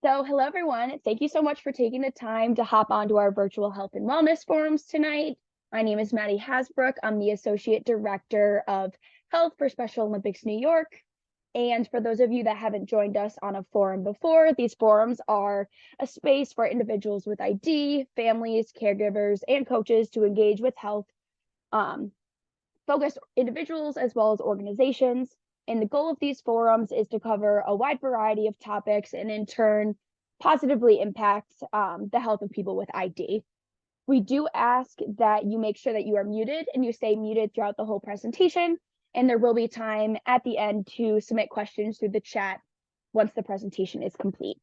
Hello everyone. Thank you so much for taking the time to hop onto our virtual health and wellness forums tonight. My name is Maddie Hasbrook. I'm the Associate Director of Health for Special Olympics New York. And for those of you that haven't joined us on a forum before, these forums are a space for individuals with ID, families, caregivers, and coaches to engage with health um, focused individuals as well as organizations. And the goal of these forums is to cover a wide variety of topics and in turn positively impact the health of people with ID. We do ask that you make sure that you are muted and you stay muted throughout the whole presentation. And there will be time at the end to submit questions through the chat once the presentation is complete.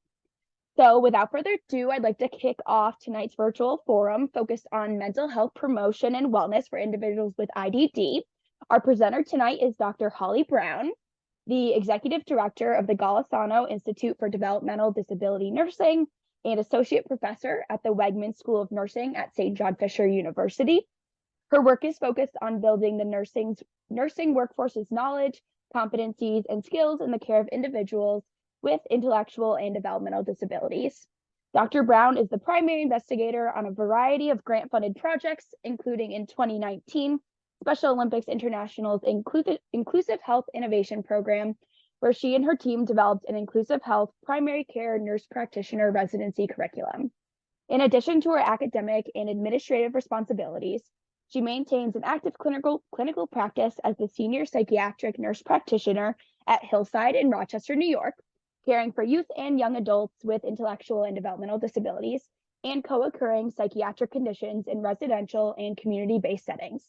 So without further ado, I'd like to kick off tonight's virtual forum focused on mental health promotion and wellness for individuals with IDD. Our presenter tonight is Dr. Holly Brown, the Executive Director of the Golisano Institute for Developmental Disability Nursing and Associate Professor at the Wegman School of Nursing at St. John Fisher University. Her work is focused on building the nursing workforce's knowledge, competencies, and skills in the care of individuals with intellectual and developmental disabilities. Dr. Brown is the primary investigator on a variety of grant-funded projects, including in 2019, Special Olympics International's Inclusive Health Innovation Program, where she and her team developed an inclusive health primary care nurse practitioner residency curriculum. In addition to her academic and administrative responsibilities, she maintains an active clinical practice as the senior psychiatric nurse practitioner at Hillside in Rochester, New York, caring for youth and young adults with intellectual and developmental disabilities and co-occurring psychiatric conditions in residential and community-based settings.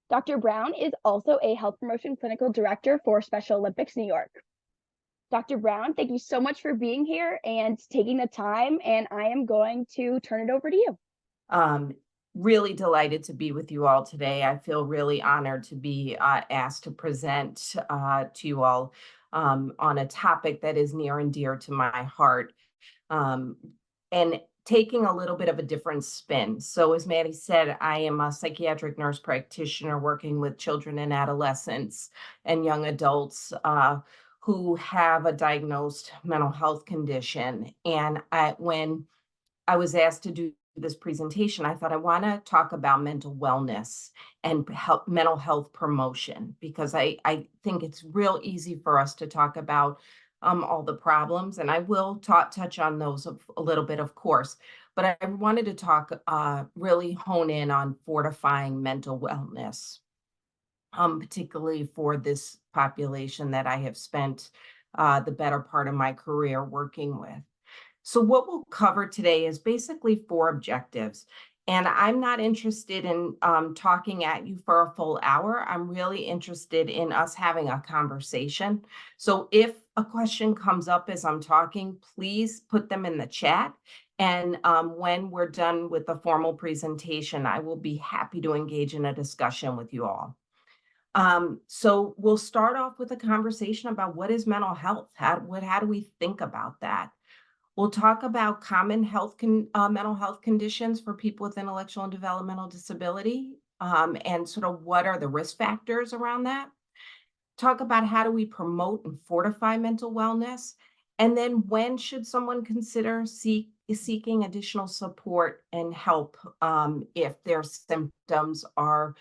Dr. Brown is also a health promotion clinical director for Special Olympics New York. Dr. Brown, thank you so much for being here and taking the time, and I am going to turn it over to you. Really delighted to be with you all today. I feel really honored to be asked to present to you all on a topic that is near and dear to my heart, and taking a little bit of a different spin. So as Maddie said, I am a psychiatric nurse practitioner working with children and adolescents and young adults who have a diagnosed mental health condition. And when I was asked to do this presentation, I thought I want to talk about mental wellness and mental health promotion, because I think it's real easy for us to talk about all the problems, and I will touch on those a little bit, of course. But I wanted to talk, really hone in on fortifying mental wellness, particularly for this population that I have spent the better part of my career working with. So what we'll cover today is basically four objectives. And I'm not interested in talking at you for a full hour. I'm really interested in us having a conversation. So if a question comes up as I'm talking, please put them in the chat. And when we're done with the formal presentation, I will be happy to engage in a discussion with you all. So we'll start off with a conversation about what is mental health? How do we think about that? We'll talk about common mental health conditions for people with intellectual and developmental disability, and sort of what are the risk factors around that. Talk about how do we promote and fortify mental wellness, and then when should someone consider seeking additional support and help if their symptoms are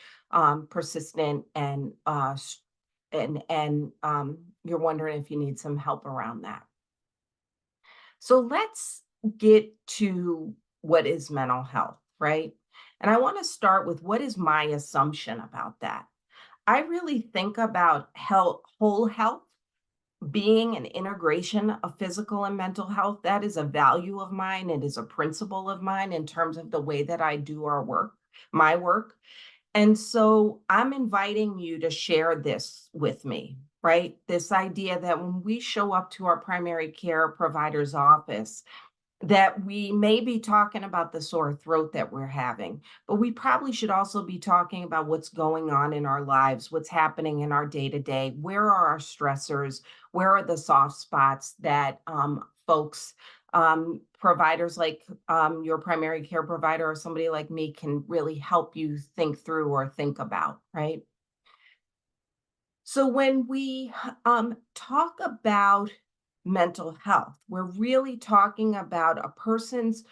persistent and you're wondering if you need some help around that. So let's get to what is mental health, right? And I want to start with what is my assumption about that. I really think about whole health being an integration of physical and mental health. That is a value of mine. It is a principle of mine in terms of the way that I do my work. And so I'm inviting you to share this with me, right? This idea that when we show up to our primary care provider's office, that we may be talking about the sore throat that we're having, but we probably should also be talking about what's going on in our lives, what's happening in our day-to-day, where are our stressors, where are the soft spots that folks, providers like your primary care provider or somebody like me can really help you think through or think about, right? So when we talk about mental health. We're really talking about a person's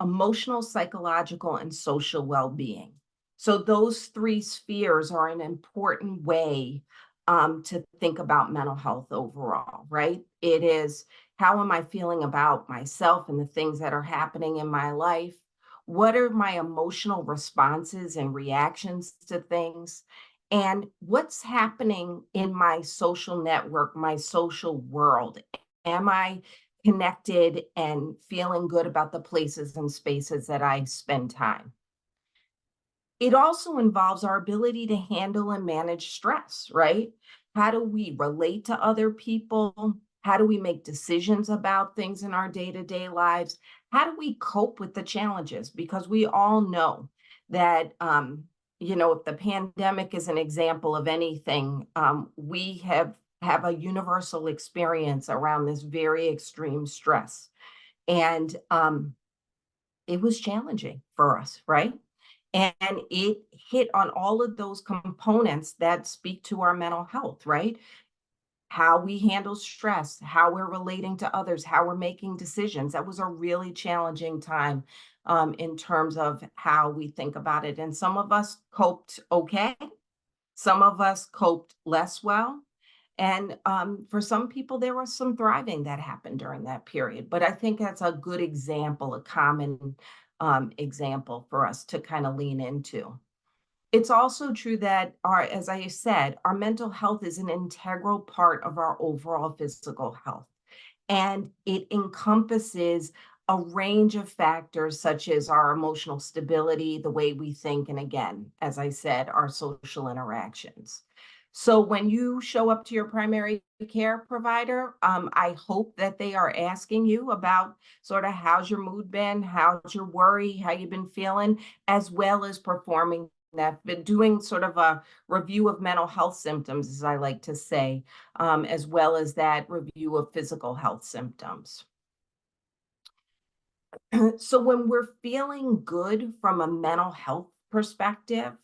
emotional, psychological, and social well-being. So those three spheres are an important way to think about mental health overall, right? It is, how am I feeling about myself and the things that are happening in my life? What are my emotional responses and reactions to things? And what's happening in my social network, my social world? Am I connected and feeling good about the places and spaces that I spend time? It also involves our ability to handle and manage stress, right? How do we relate to other people? How do we make decisions about things in our day-to-day lives? How do we cope with the challenges? Because we all know that, if the pandemic is an example of anything, we have a universal experience around this very extreme stress. And it was challenging for us, right? And it hit on all of those components that speak to our mental health, right? How we handle stress, how we're relating to others, how we're making decisions. That was a really challenging time in terms of how we think about it. And some of us coped okay, some of us coped less well. And for some people, there was some thriving that happened during that period. But I think that's a good example, a common example for us to kind of lean into. It's also true that as I said, our mental health is an integral part of our overall physical health. And it encompasses a range of factors such as our emotional stability, the way we think, and again, as I said, our social interactions. So when you show up to your primary care provider, I hope that they are asking you about sort of how's your mood been, how's your worry, how you've been feeling, as well as performing that, but doing sort of a review of mental health symptoms, as I like to say, as well as that review of physical health symptoms. So when we're feeling good from a mental health perspective,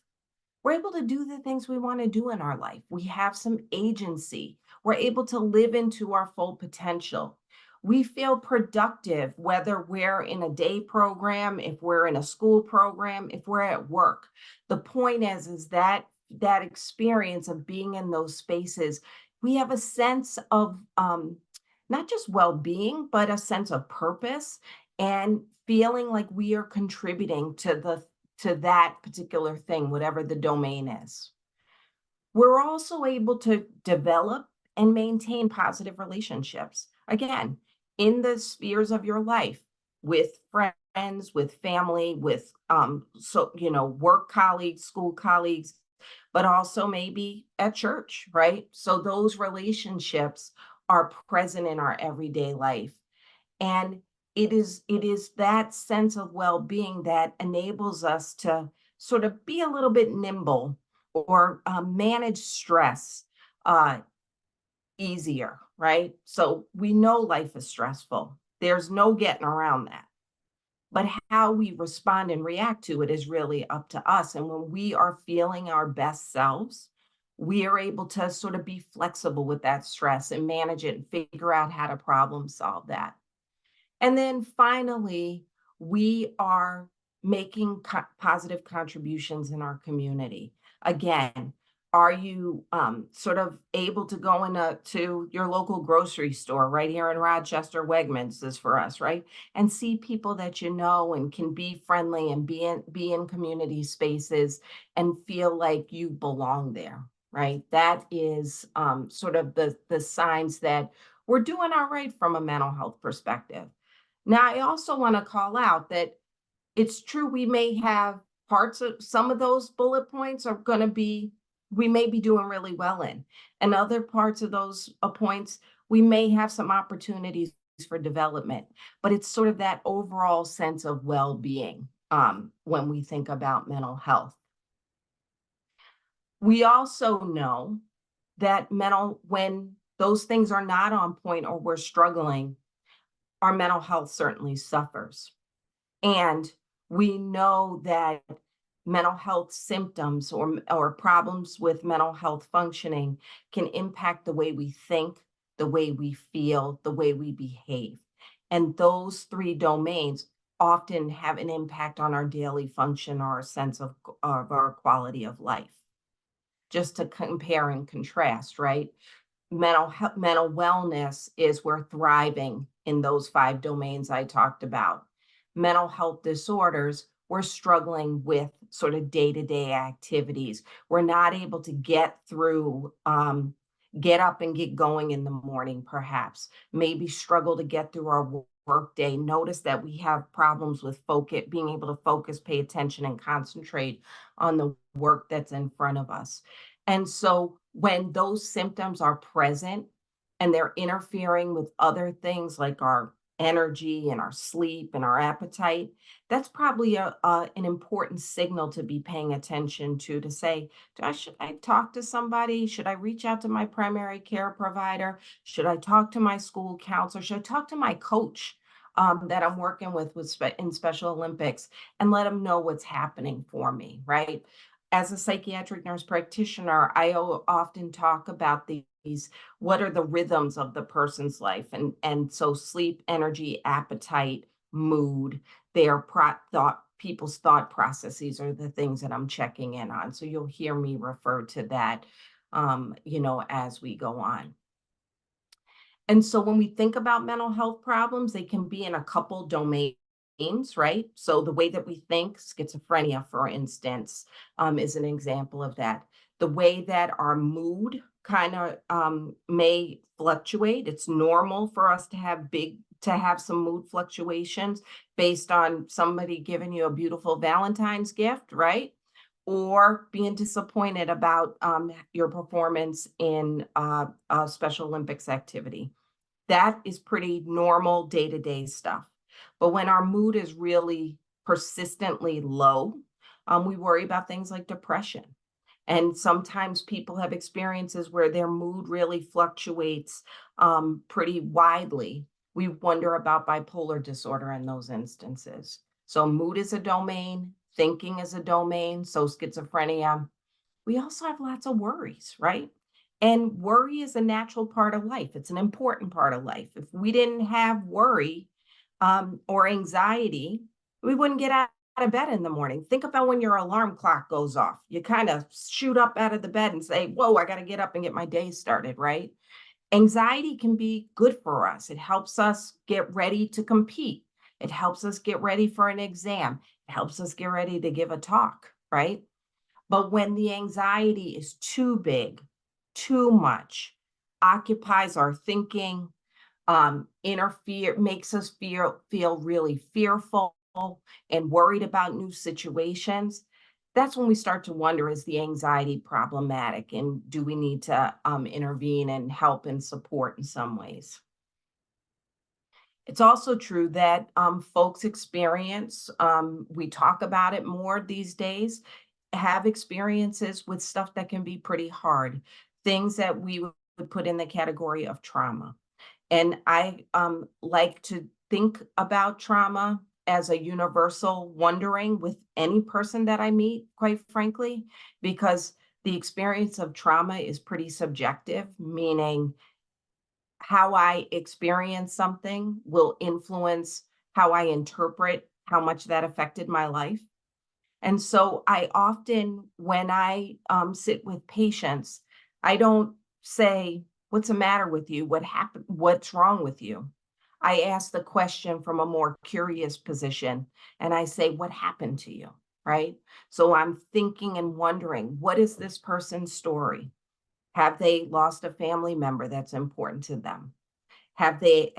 we're able to do the things we want to do in our life. We have some agency. We're able to live into our full potential. We feel productive, whether we're in a day program, if we're in a school program, if we're at work. The point is that experience of being in those spaces, we have a sense of not just well-being, but a sense of purpose and feeling like we are contributing to that particular thing, whatever the domain is. We're also able to develop and maintain positive relationships. Again, in the spheres of your life, with friends, with family, with work colleagues, school colleagues, but also maybe at church, right? So those relationships are present in our everyday life. And it is that sense of well-being that enables us to sort of be a little bit nimble or manage stress uh, easier, right? So we know life is stressful. There's no getting around that. But how we respond and react to it is really up to us. And when we are feeling our best selves, we are able to sort of be flexible with that stress and manage it and figure out how to problem solve that. And then finally, we are making positive contributions in our community. Again, are you sort of able to go to your local grocery store right here in Rochester? Wegmans is for us, right? And see people that you know and can be friendly and be in community spaces and feel like you belong there, right? That is sort of the signs that we're doing all right from a mental health perspective. Now, I also want to call out that it's true we may have parts of some of those bullet points are going to be, we may be doing really well in, and other parts of those points, we may have some opportunities for development. But it's sort of that overall sense of well-being when we think about mental health. We also know that when those things are not on point or we're struggling, our mental health certainly suffers. And we know that mental health symptoms or problems with mental health functioning can impact the way we think, the way we feel, the way we behave. And those three domains often have an impact on our daily function or our sense of our quality of life. Just to compare and contrast, right? Mental wellness is we're thriving in those five domains I talked about. Mental health disorders, we're struggling with sort of day-to-day activities. We're not able to get through, get up and get going in the morning, perhaps. Maybe struggle to get through our work day. Notice that we have problems with focus, being able to focus, pay attention, and concentrate on the work that's in front of us. And so when those symptoms are present and they're interfering with other things like our energy and our sleep and our appetite, that's probably an important signal to be paying attention to say, should I talk to somebody? Should I reach out to my primary care provider? Should I talk to my school counselor? Should I talk to my coach that I'm working with in Special Olympics and let them know what's happening for me, right? As a psychiatric nurse practitioner, I often talk about these, what are the rhythms of the person's life? And so sleep, energy, appetite, mood, people's thought processes are the things that I'm checking in on. So you'll hear me refer to that, as we go on. And so when we think about mental health problems, they can be in a couple domains, right? So the way that we think, schizophrenia, for instance, is an example of that. The way that our mood kind of may fluctuate. It's normal for us to have some mood fluctuations based on somebody giving you a beautiful Valentine's gift, right? Or being disappointed about your performance in a Special Olympics activity. That is pretty normal day-to-day stuff. But when our mood is really persistently low, we worry about things like depression. And sometimes people have experiences where their mood really fluctuates pretty widely. We wonder about bipolar disorder in those instances. So mood is a domain, thinking is a domain, so schizophrenia. We also have lots of worries, right? And worry is a natural part of life. It's an important part of life. If we didn't have worry or anxiety, we wouldn't get out of bed in the morning. Think about when your alarm clock goes off. You kind of shoot up out of the bed and say, whoa, I got to get up and get my day started, right? Anxiety can be good for us. It helps us get ready to compete. It helps us get ready for an exam. It helps us get ready to give a talk, right? But when the anxiety is too big, too much, occupies our thinking, makes us feel really fearful and worried about new situations, that's when we start to wonder, is the anxiety problematic? And do we need to intervene and help and support in some ways? It's also true that folks experience, we talk about it more these days, have experiences with stuff that can be pretty hard, things that we would put in the category of trauma. And I like to think about trauma as a universal wondering with any person that I meet, quite frankly, because the experience of trauma is pretty subjective, meaning how I experience something will influence how I interpret how much that affected my life. And so I often, when I sit with patients, I don't say, what's the matter with you? What happened? What's wrong with you? I ask the question from a more curious position and I say, what happened to you? Right? So I'm thinking and wondering, what is this person's story? Have they lost a family member that's important to them? Have they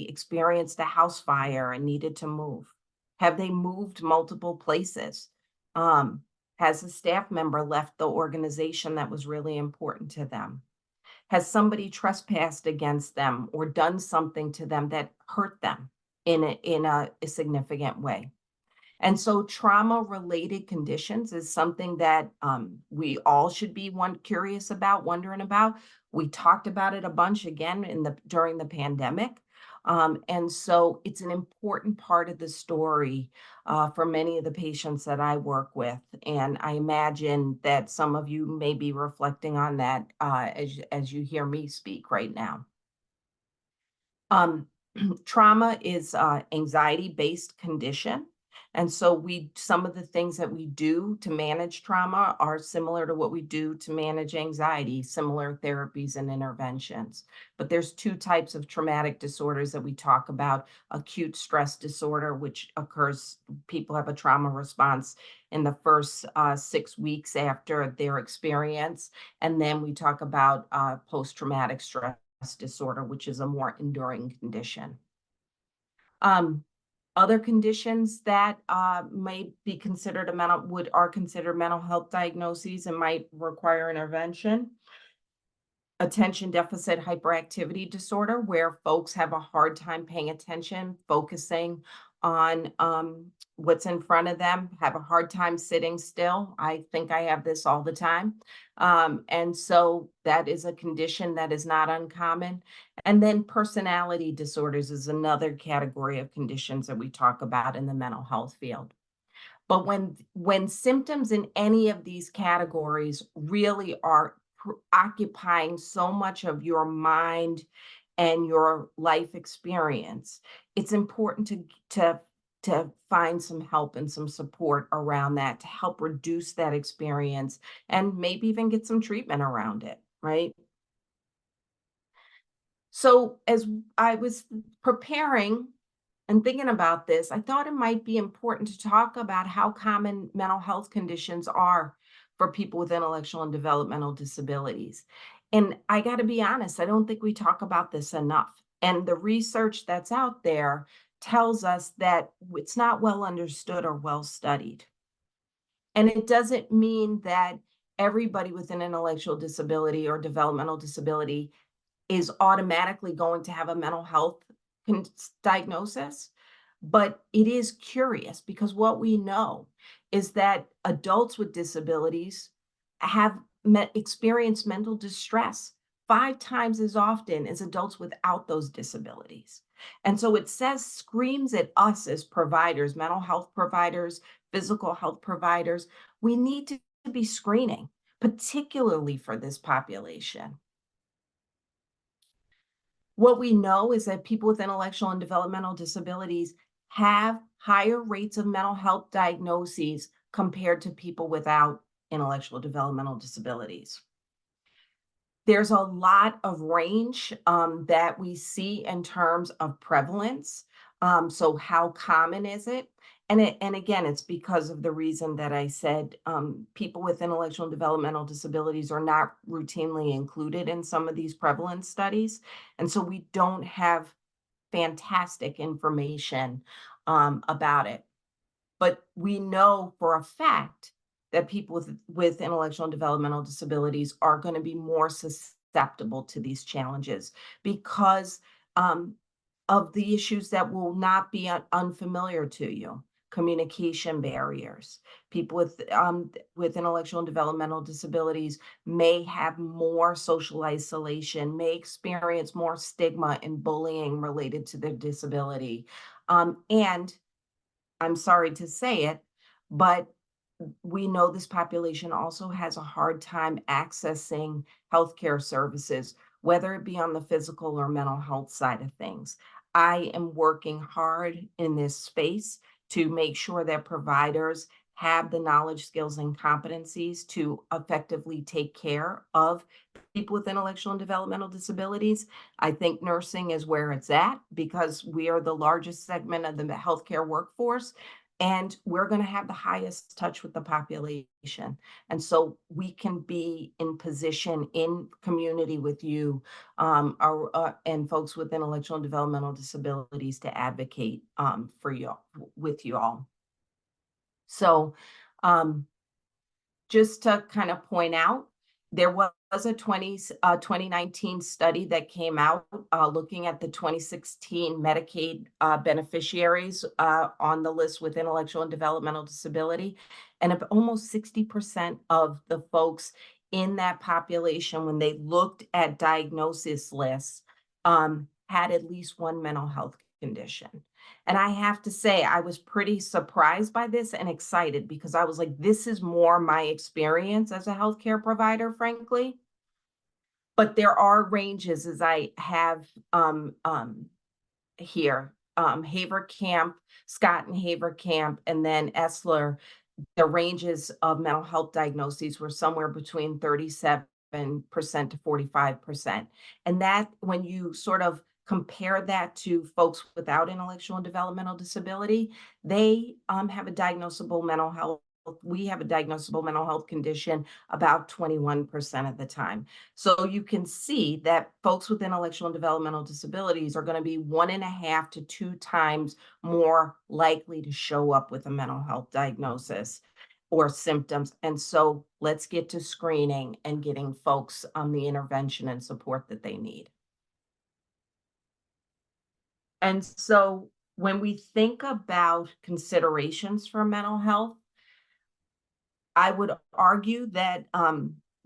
experienced a house fire and needed to move? Have they moved multiple places? Has a staff member left the organization that was really important to them? Has somebody trespassed against them or done something to them that hurt them in a significant way? And so trauma-related conditions is something that we all should be curious about, wondering about. We talked about it a bunch again during the pandemic. And so it's an important part of the story for many of the patients that I work with. And I imagine that some of you may be reflecting on that as you hear me speak right now. Trauma is anxiety-based condition. And so some of the things that we do to manage trauma are similar to what we do to manage anxiety, similar therapies and interventions. But there's two types of traumatic disorders that we talk about: acute stress disorder, which occurs, people have a trauma response in the first 6 weeks after their experience. And then we talk about post-traumatic stress disorder, which is a more enduring condition. Um, Other conditions that may be considered are considered mental health diagnoses and might require intervention: attention deficit hyperactivity disorder, where folks have a hard time paying attention, focusing on what's in front of them, have a hard time sitting still. I think I have this all the time. And so that is a condition that is not uncommon. And then personality disorders is another category of conditions that we talk about in the mental health field. But when symptoms in any of these categories really are occupying so much of your mind and your life experience, it's important to find some help and some support around that to help reduce that experience and maybe even get some treatment around it, right? So as I was preparing and thinking about this, I thought it might be important to talk about how common mental health conditions are for people with intellectual and developmental disabilities. And I got to be honest, I don't think we talk about this enough. And the research that's out there tells us that it's not well understood or well studied. And it doesn't mean that everybody with an intellectual disability or developmental disability is automatically going to have a mental health diagnosis. But it is curious because what we know is that adults with disabilities have experienced mental distress 5 times as often as adults without those disabilities. And so it screams at us as providers, mental health providers, physical health providers, we need to be screening, particularly for this population. What we know is that people with intellectual and developmental disabilities have higher rates of mental health diagnoses compared to people without intellectual developmental disabilities. There's a lot of range that we see in terms of prevalence. So how common is it? And again, it's because of the reason that I said people with intellectual and developmental disabilities are not routinely included in some of these prevalence studies. And so we don't have fantastic information about it. But we know for a fact that people with intellectual and developmental disabilities are going to be more susceptible to these challenges because of the issues that will not be unfamiliar to you. Communication barriers. People with intellectual and developmental disabilities may have more social isolation, may experience more stigma and bullying related to their disability. And I'm sorry to say it, but we know this population also has a hard time accessing healthcare services, whether it be on the physical or mental health side of things. I am working hard in this space to make sure that providers have the knowledge, skills, and competencies to effectively take care of people with intellectual and developmental disabilities. I think nursing is where it's at because we are the largest segment of the healthcare workforce and we're going to have the highest touch with the population. And so we can be in position in community with you and folks with intellectual and developmental disabilities to advocate for you with you all. So just to kind of point out, there was a 2019 study that came out looking at the 2016 Medicaid beneficiaries on the list with intellectual and developmental disability. And almost 60% of the folks in that population, when they looked at diagnosis lists, had at least one mental health condition. And I have to say, I was pretty surprised by this and excited because I was like, this is more my experience as a healthcare provider, frankly. But there are ranges, as I have here. Haverkamp, Scott and Haverkamp, and then Esler, the ranges of mental health diagnoses were somewhere between 37% to 45%. And that, when you sort of compare that to folks without intellectual and developmental disability, they have a diagnosable mental health. We have a diagnosable mental health condition about 21% of the time. So you can see that folks with intellectual and developmental disabilities are going to be 1.5 to 2 times more likely to show up with a mental health diagnosis or symptoms. And so let's get to screening and getting folks on the intervention and support that they need. And so when we think about considerations for mental health, I would argue that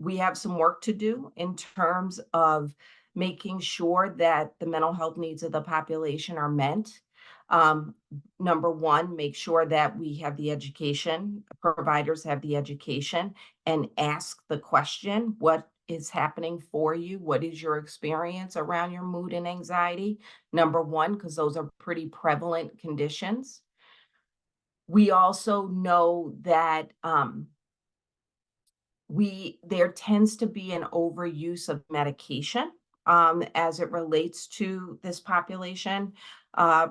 we have some work to do in terms of making sure that the mental health needs of the population are met. Um, Number one, make sure that we have the education, providers have the education, and ask the question, what is happening for you? What is your experience around your mood and anxiety? Number one, because those are pretty prevalent conditions. We also know that there tends to be an overuse of medication as it relates to this population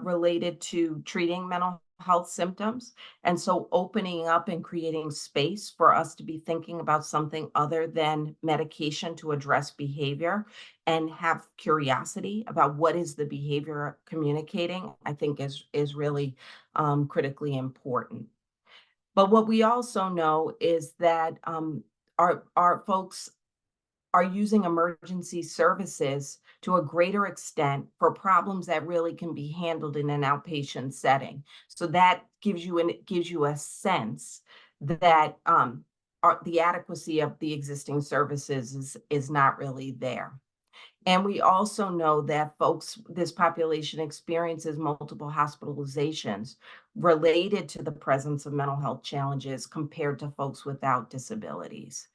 related to treating mental health symptoms. And so opening up and creating space for us to be thinking about something other than medication to address behavior and have curiosity about what is the behavior communicating, I think is really critically important. But what we also know is that our folks are using emergency services to a greater extent for problems that really can be handled in an outpatient setting. So that gives you a sense that the adequacy of the existing services is not really there. And we also know that this population experiences multiple hospitalizations related to the presence of mental health challenges compared to folks without disabilities.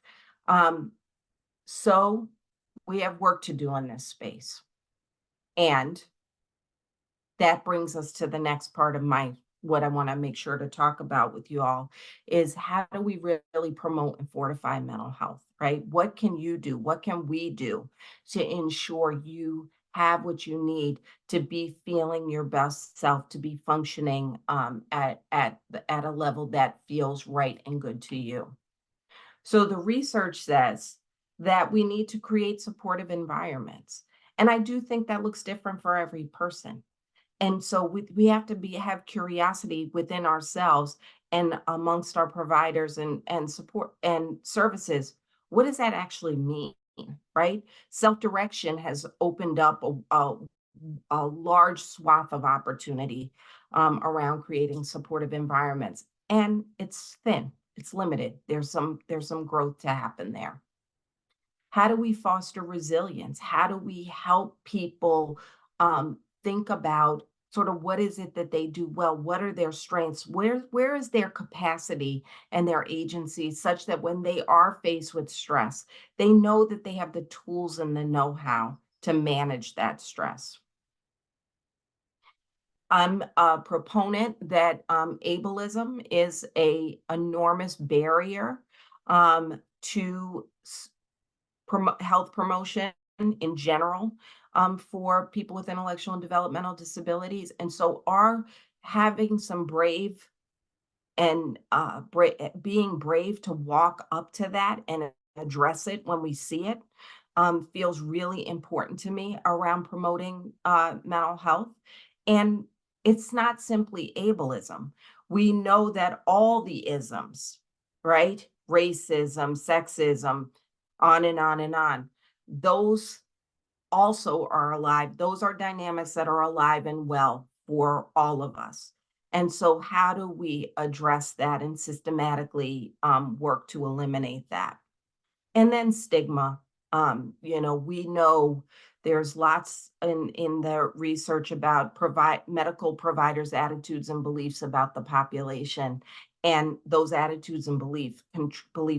So we have work to do in this space. And that brings us to the next part of what I want to make sure to talk about with you all is how do we really promote and fortify mental health, right? What can you do? What can we do to ensure you have what you need to be feeling your best self, to be functioning at a level that feels right and good to you? So the research says that we need to create supportive environments. And I do think that looks different for every person. And so we have to have curiosity within ourselves and amongst our providers and support and services. What does that actually mean, right? Self-direction has opened up a large swath of opportunity around creating supportive environments. And it's thin, it's limited. There's some growth to happen there. How do we foster resilience? How do we help people think about sort of what is it that they do well? What are their strengths? Where is their capacity and their agency such that when they are faced with stress, they know that they have the tools and the know-how to manage that stress? I'm a proponent that ableism is a enormous barrier to health promotion in general for people with intellectual and developmental disabilities. And so our having some brave and being brave to walk up to that and address it when we see it feels really important to me around promoting mental health. And it's not simply ableism. We know that all the isms, right? Racism, sexism, on and on and on. Those also are alive. Those are dynamics that are alive and well for all of us. And so how do we address that and systematically work to eliminate that? And then stigma. We know there's lots in the research about medical providers' attitudes and beliefs about the population. And those attitudes and beliefs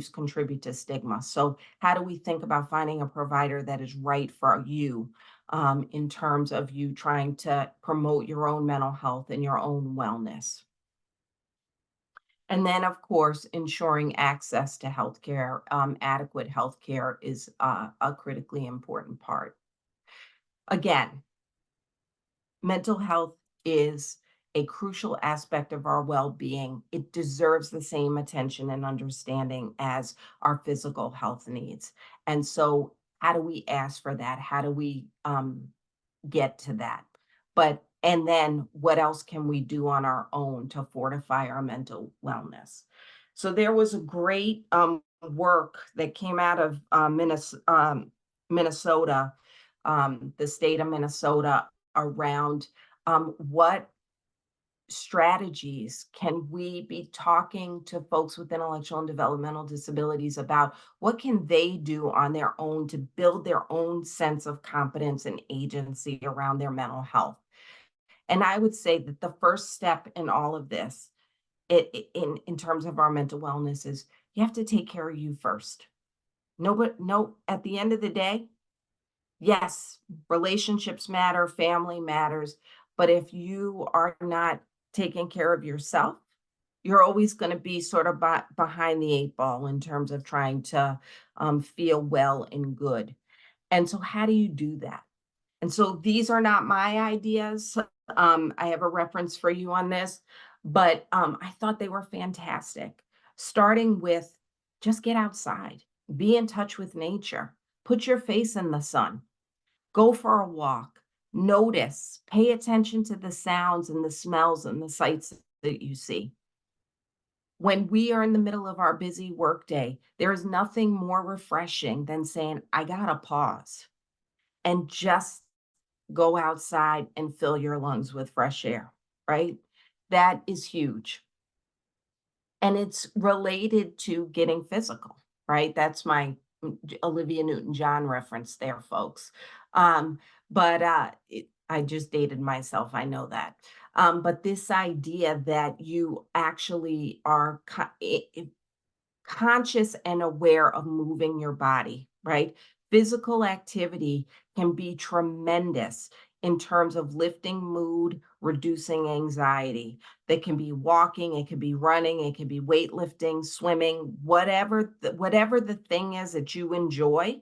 contribute to stigma. So how do we think about finding a provider that is right for you in terms of you trying to promote your own mental health and your own wellness. And then, of course, ensuring access to healthcare, adequate healthcare is a critically important part. Again, mental health is a crucial aspect of our well-being. It deserves the same attention and understanding as our physical health needs. And so, how do we ask for that? How do we get to that? And then what else can we do on our own to fortify our mental wellness? So there was a great work that came out of Minnesota, the state of Minnesota, around what strategies can we be talking to folks with intellectual and developmental disabilities about? What can they do on their own to build their own sense of competence and agency around their mental health? And I would say that the first step in all of this, in terms of our mental wellness, is you have to take care of you first. No, at the end of the day, yes, relationships matter, family matters, but if you are not taking care of yourself, you're always going to be sort of behind the eight ball in terms of trying to feel well and good. And so, how do you do that? And so, these are not my ideas. I have a reference for you on this, but I thought they were fantastic. Starting with just get outside, be in touch with nature, put your face in the sun. Go for a walk, notice, pay attention to the sounds and the smells and the sights that you see. When we are in the middle of our busy workday, there is nothing more refreshing than saying, I gotta pause and just go outside and fill your lungs with fresh air, right? That is huge. And it's related to getting physical, right? That's my Olivia Newton-John reference there, folks. I just dated myself, I know that. But this idea that you actually are conscious and aware of moving your body, right? Physical activity can be tremendous in terms of lifting mood, reducing anxiety. That can be walking, it could be running, it could be weightlifting, swimming, whatever the thing is that you enjoy,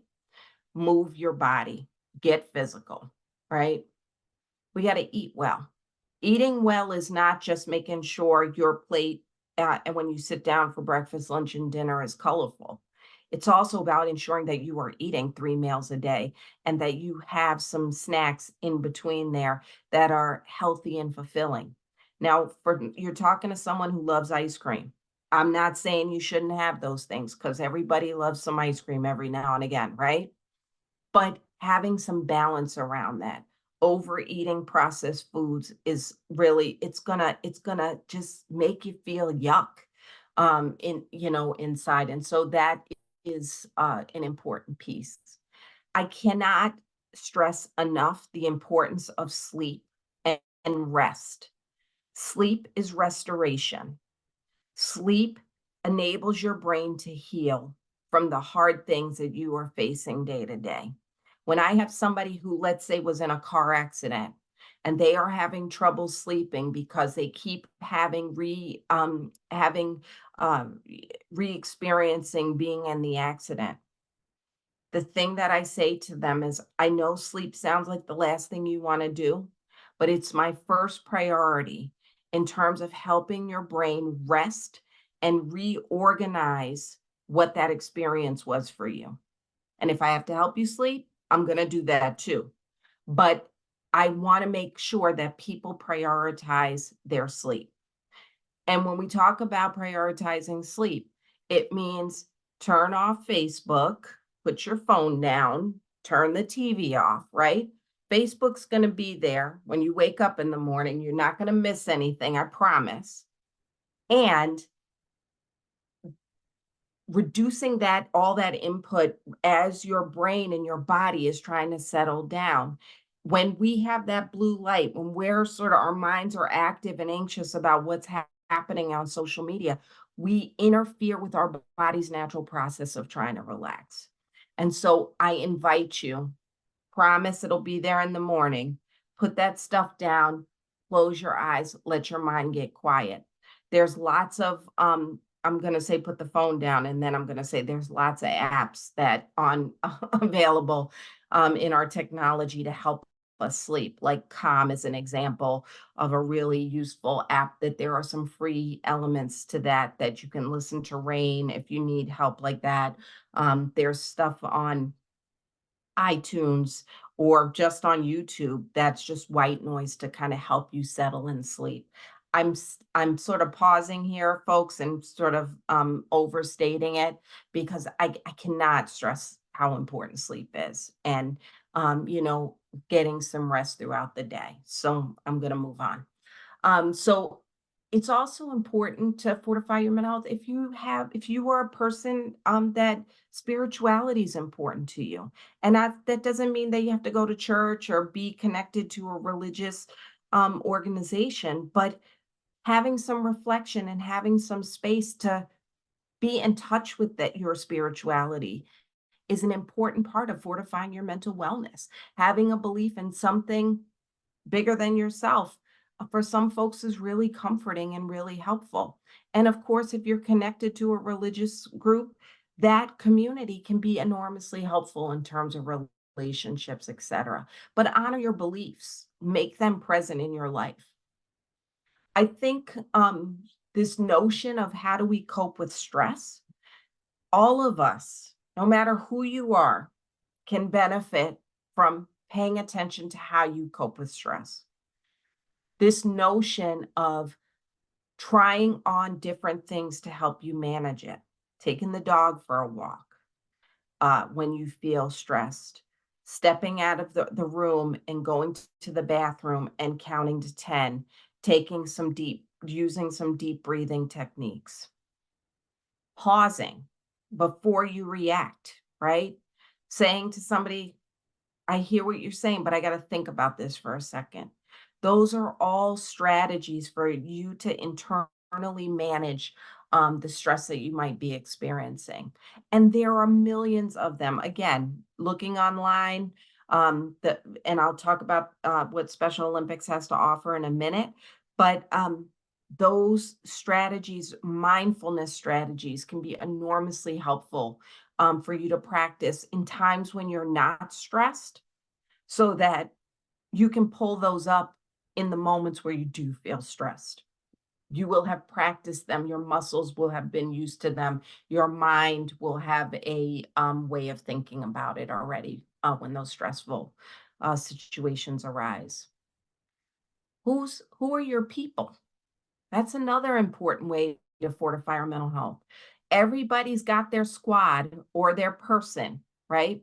move your body, get physical, right? We got to eat well. Eating well is not just making sure your plate and when you sit down for breakfast, lunch, and dinner is colorful. It's also about ensuring that you are eating 3 meals a day and that you have some snacks in between there that are healthy and fulfilling. Now, you're talking to someone who loves ice cream. I'm not saying you shouldn't have those things because everybody loves some ice cream every now and again, right? But having some balance around that. Overeating processed foods is really it's gonna just make you feel yuck inside. And so that is an important piece. I cannot stress enough the importance of sleep and rest. Sleep is restoration. Sleep enables your brain to heal from the hard things that you are facing day to day. When I have somebody who, let's say, was in a car accident and they are having trouble sleeping because they keep re-experiencing being in the accident, the thing that I say to them is, I know sleep sounds like the last thing you want to do, but it's my first priority in terms of helping your brain rest and reorganize what that experience was for you. And if I have to help you sleep, I'm going to do that too. But I want to make sure that people prioritize their sleep. And when we talk about prioritizing sleep, it means turn off Facebook, put your phone down, turn the TV off, right? Facebook's going to be there when you wake up in the morning. You're not going to miss anything, I promise. And reducing all that input as your brain and your body is trying to settle down. When we have that blue light, when we're sort of our minds are active and anxious about what's happening on social media, we interfere with our body's natural process of trying to relax. And so I invite you Promise it'll be there in the morning. Put that stuff down, close your eyes, let your mind get quiet. There's lots of, I'm going to say put the phone down, and then I'm going to say there's lots of apps that on available in our technology to help us sleep. Like Calm is an example of a really useful app that there are some free elements to that you can listen to rain if you need help like that. There's stuff on iTunes or just on YouTube that's just white noise to kind of help you settle and sleep. I'm sort of pausing here, folks, and sort of overstating it because I cannot stress how important sleep is, and you know, getting some rest throughout the day. So I'm going to move on. So it's also important to fortify your mental health if you are a person that spirituality is important to you. And that doesn't mean that you have to go to church or be connected to a religious organization, but having some reflection and having some space to be in touch with that your spirituality is an important part of fortifying your mental wellness. Having a belief in something bigger than yourself for some folks is really comforting and really helpful. And of course, if you're connected to a religious group, that community can be enormously helpful in terms of relationships, etc. But honor your beliefs, make them present in your life. I think this notion of how do we cope with stress, all of us, no matter who you are, can benefit from paying attention to how you cope with stress. This notion of trying on different things to help you manage it, taking the dog for a walk when you feel stressed, stepping out of the room and going to the bathroom and counting to 10, using some deep breathing techniques, pausing before you react, right? Saying to somebody, I hear what you're saying, but I got to think about this for a second. Those are all strategies for you to internally manage the stress that you might be experiencing. And there are millions of them. Again, looking online, and I'll talk about what Special Olympics has to offer in a minute. But those strategies, mindfulness strategies, can be enormously helpful for you to practice in times when you're not stressed, so that you can pull those up in the moments where you do feel stressed. You will have practiced them. Your muscles will have been used to them. Your mind will have a way of thinking about it already when those stressful situations arise. Who are your people? That's another important way to fortify our mental health. Everybody's got their squad or their person, right?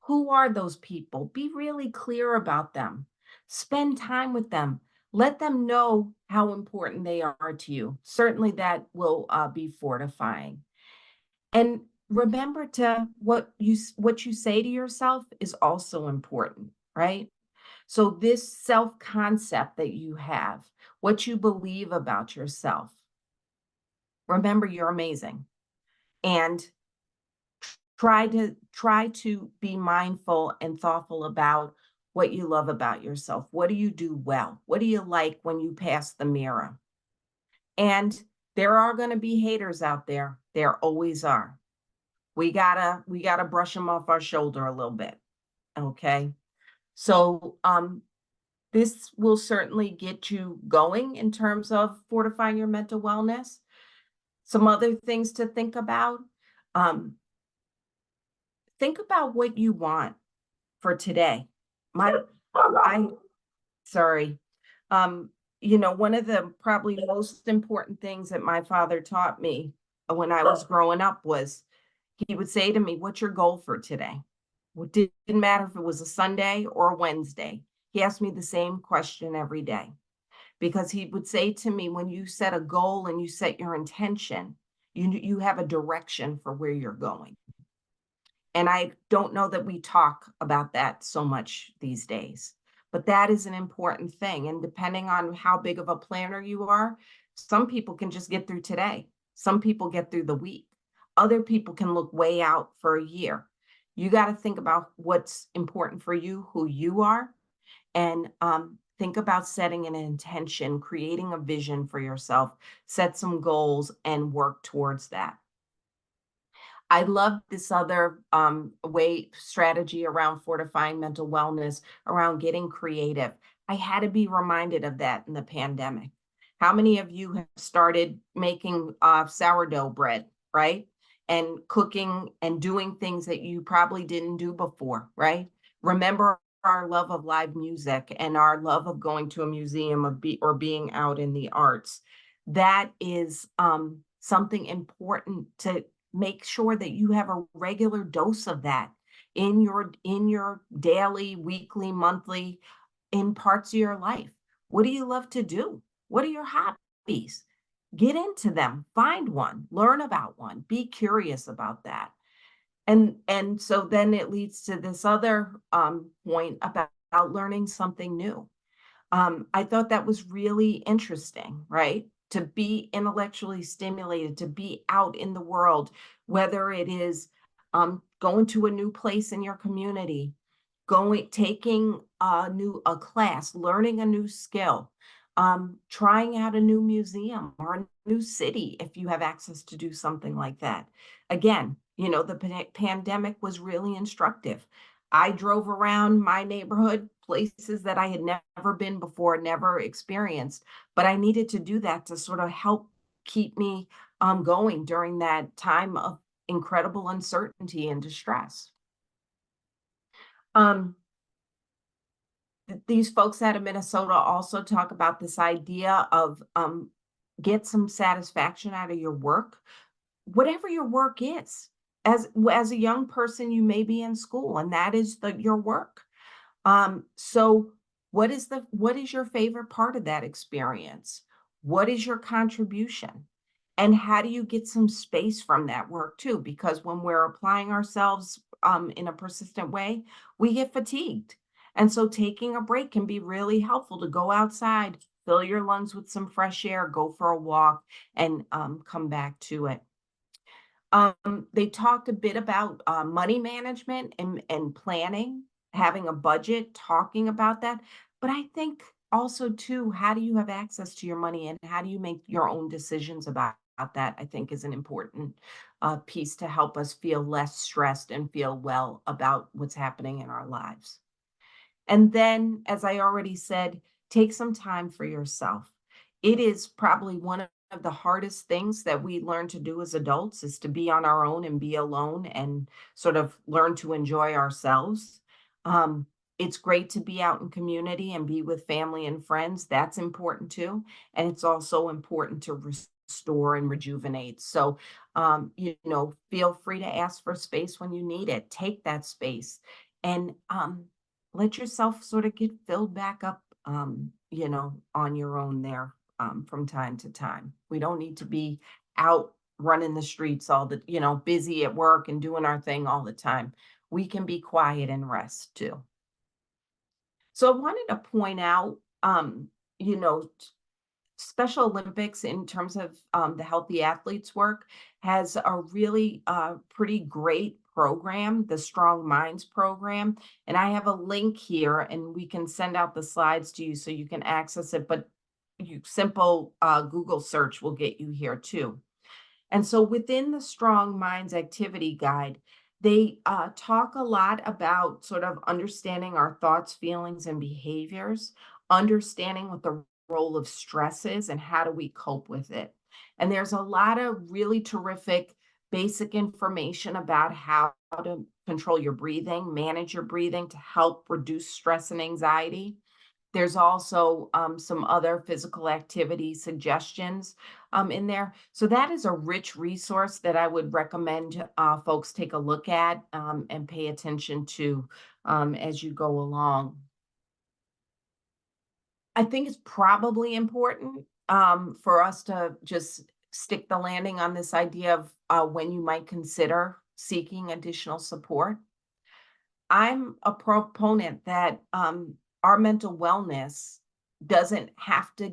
Who are those people? Be really clear about them. Spend time with them. Let them know how important they are to you. Certainly that will be fortifying. And remember to what you say to yourself is also important, right? So this self-concept that you have, what you believe about yourself, remember you're amazing. And try to be mindful and thoughtful about what you love about yourself. What do you do well? What do you like when you pass the mirror? And there are going to be haters out there. There always are. We gotta brush them off our shoulder a little bit. Okay. So this will certainly get you going in terms of fortifying your mental wellness. Some other things to think about. Think about what you want for today. I sorry. You know, one of the probably most important things that my father taught me when I was growing up was he would say to me, "What's your goal for today?" Well, it didn't matter if it was a Sunday or a Wednesday. He asked me the same question every day, because he would say to me, when you set a goal and you set your intention, you have a direction for where you're going. And I don't know that we talk about that so much these days, but that is an important thing. And depending on how big of a planner you are, some people can just get through today. Some people get through the week. Other people can look way out for a year. You got to think about what's important for you, who you are, and think about setting an intention, creating a vision for yourself, set some goals, and work towards that. I love this other way strategy around fortifying mental wellness, around getting creative. I had to be reminded of that in the pandemic. How many of you have started making sourdough bread, right? And cooking and doing things that you probably didn't do before, right? Remember our love of live music and our love of going to a museum or being out in the arts. That is something important to make sure that you have a regular dose of that in your daily, weekly, monthly, in parts of your life. What do you love to do? What are your hobbies? Get into them, find one, learn about one, be curious about that. And so then it leads to this other point about learning something new. I thought that was really interesting, right? To be intellectually stimulated, to be out in the world, whether it is going to a new place in your community, taking a class, learning a new skill, trying out a new museum or a new city if you have access to do something like that. Again, the pandemic was really instructive. I drove around my neighborhood, places that I had never been before, never experienced, but I needed to do that to sort of help keep me going during that time of incredible uncertainty and distress. Um, these folks out of Minnesota also talk about this idea of get some satisfaction out of your work, whatever your work is. As a young person, you may be in school, and that is your work. So what is your favorite part of that experience? What is your contribution? And how do you get some space from that work too? Because when we're applying ourselves in a persistent way, we get fatigued. And so taking a break can be really helpful to go outside, fill your lungs with some fresh air, go for a walk, and come back to it. They talked a bit about money management and planning, having a budget, talking about that. But I think also too, how do you have access to your money and how do you make your own decisions about that? I think is an important piece to help us feel less stressed and feel well about what's happening in our lives. And then, as I already said, take some time for yourself. It is probably one of the hardest things that we learn to do as adults is to be on our own and be alone and sort of learn to enjoy ourselves. Um, it's great to be out in community and be with family and friends. That's important too. And it's also important to restore and rejuvenate. So, feel free to ask for space when you need it. Take that space and let yourself sort of get filled back up, on your own there from time to time. We don't need to be out running the streets busy at work and doing our thing all the time. We can be quiet and rest too. So I wanted to point out, you know, Special Olympics in terms of the Healthy Athletes work has a really pretty great program, the Strong Minds program. And I have a link here and we can send out the slides to you so you can access it. But simple Google search will get you here too. And so within the Strong Minds activity guide, they talk a lot about sort of understanding our thoughts, feelings, and behaviors, understanding what the role of stress is and how do we cope with it. And there's a lot of really terrific basic information about how to control your breathing, manage your breathing to help reduce stress and anxiety. There's also some other physical activity suggestions in there. So that is a rich resource that I would recommend folks take a look at and pay attention to as you go along. I think it's probably important for us to just stick the landing on this idea of when you might consider seeking additional support. I'm a proponent that our mental wellness doesn't have to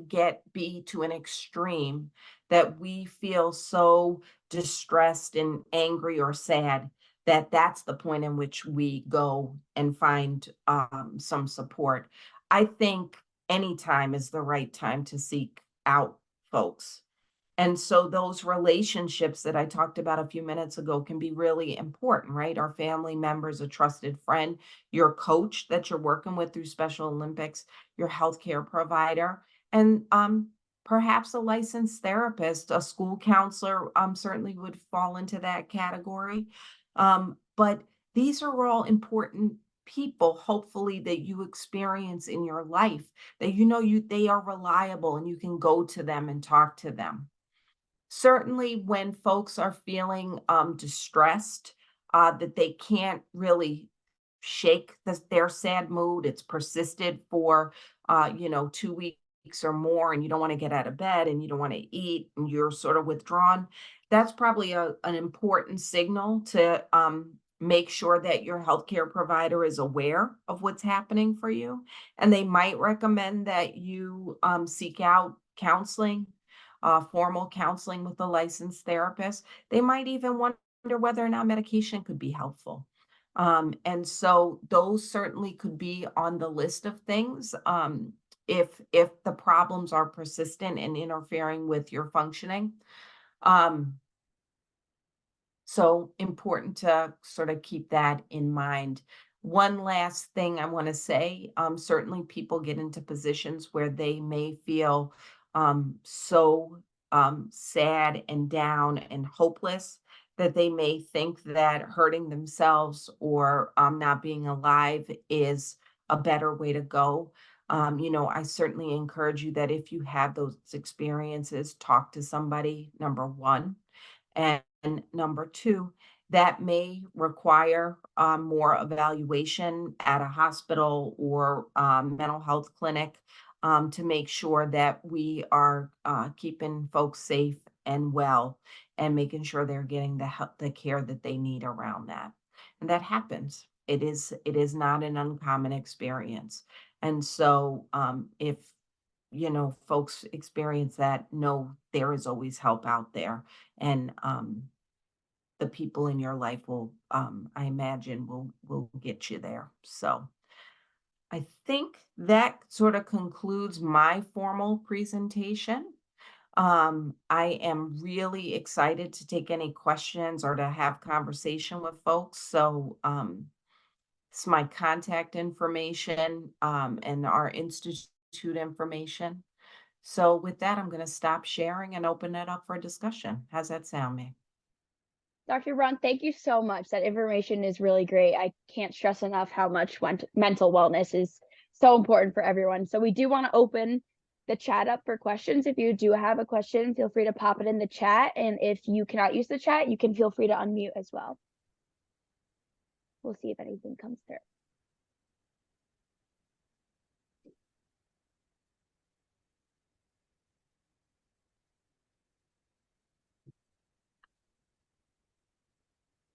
be to an extreme that we feel so distressed and angry or sad that's the point in which we go and find some support. I think any time is the right time to seek out folks. And so those relationships that I talked about a few minutes ago can be really important, right? Our family members, a trusted friend, your coach that you're working with through Special Olympics, your healthcare provider, and perhaps a licensed therapist, a school counselor certainly would fall into that category. But these are all important people, hopefully, that you experience in your life, that they are reliable and you can go to them and talk to them. Certainly, when folks are feeling distressed, that they can't really shake their sad mood, it's persisted for 2 weeks or more, and you don't want to get out of bed and you don't want to eat and you're sort of withdrawn. That's probably an important signal to make sure that your healthcare provider is aware of what's happening for you. And they might recommend that you seek out counseling, formal counseling with a licensed therapist. They might even wonder whether or not medication could be helpful. And so those certainly could be on the list of things. If the problems are persistent and interfering with your functioning. So important to sort of keep that in mind. One last thing I want to say, certainly people get into positions where they may feel so sad and down and hopeless that they may think that hurting themselves or not being alive is a better way to go. I certainly encourage you that if you have those experiences, talk to somebody, number one. And number two, that may require more evaluation at a hospital or mental health clinic to make sure that we are keeping folks safe and well and making sure they're getting the care that they need around that. And that happens. It is not an uncommon experience. And so if folks experience that, know there is always help out there. And the people in your life will, I imagine, will get you there. So I think that sort of concludes my formal presentation. I am really excited to take any questions or to have conversation with folks. So it's my contact information and our institute information. So with that, I'm going to stop sharing and open it up for discussion. How's that sound, me? Dr. Braun, thank you so much. That information is really great. I can't stress enough how much mental wellness is so important for everyone. So we do want to open the chat up for questions. If you do have a question, feel free to pop it in the chat. And if you cannot use the chat, you can feel free to unmute as well. We'll see if anything comes through.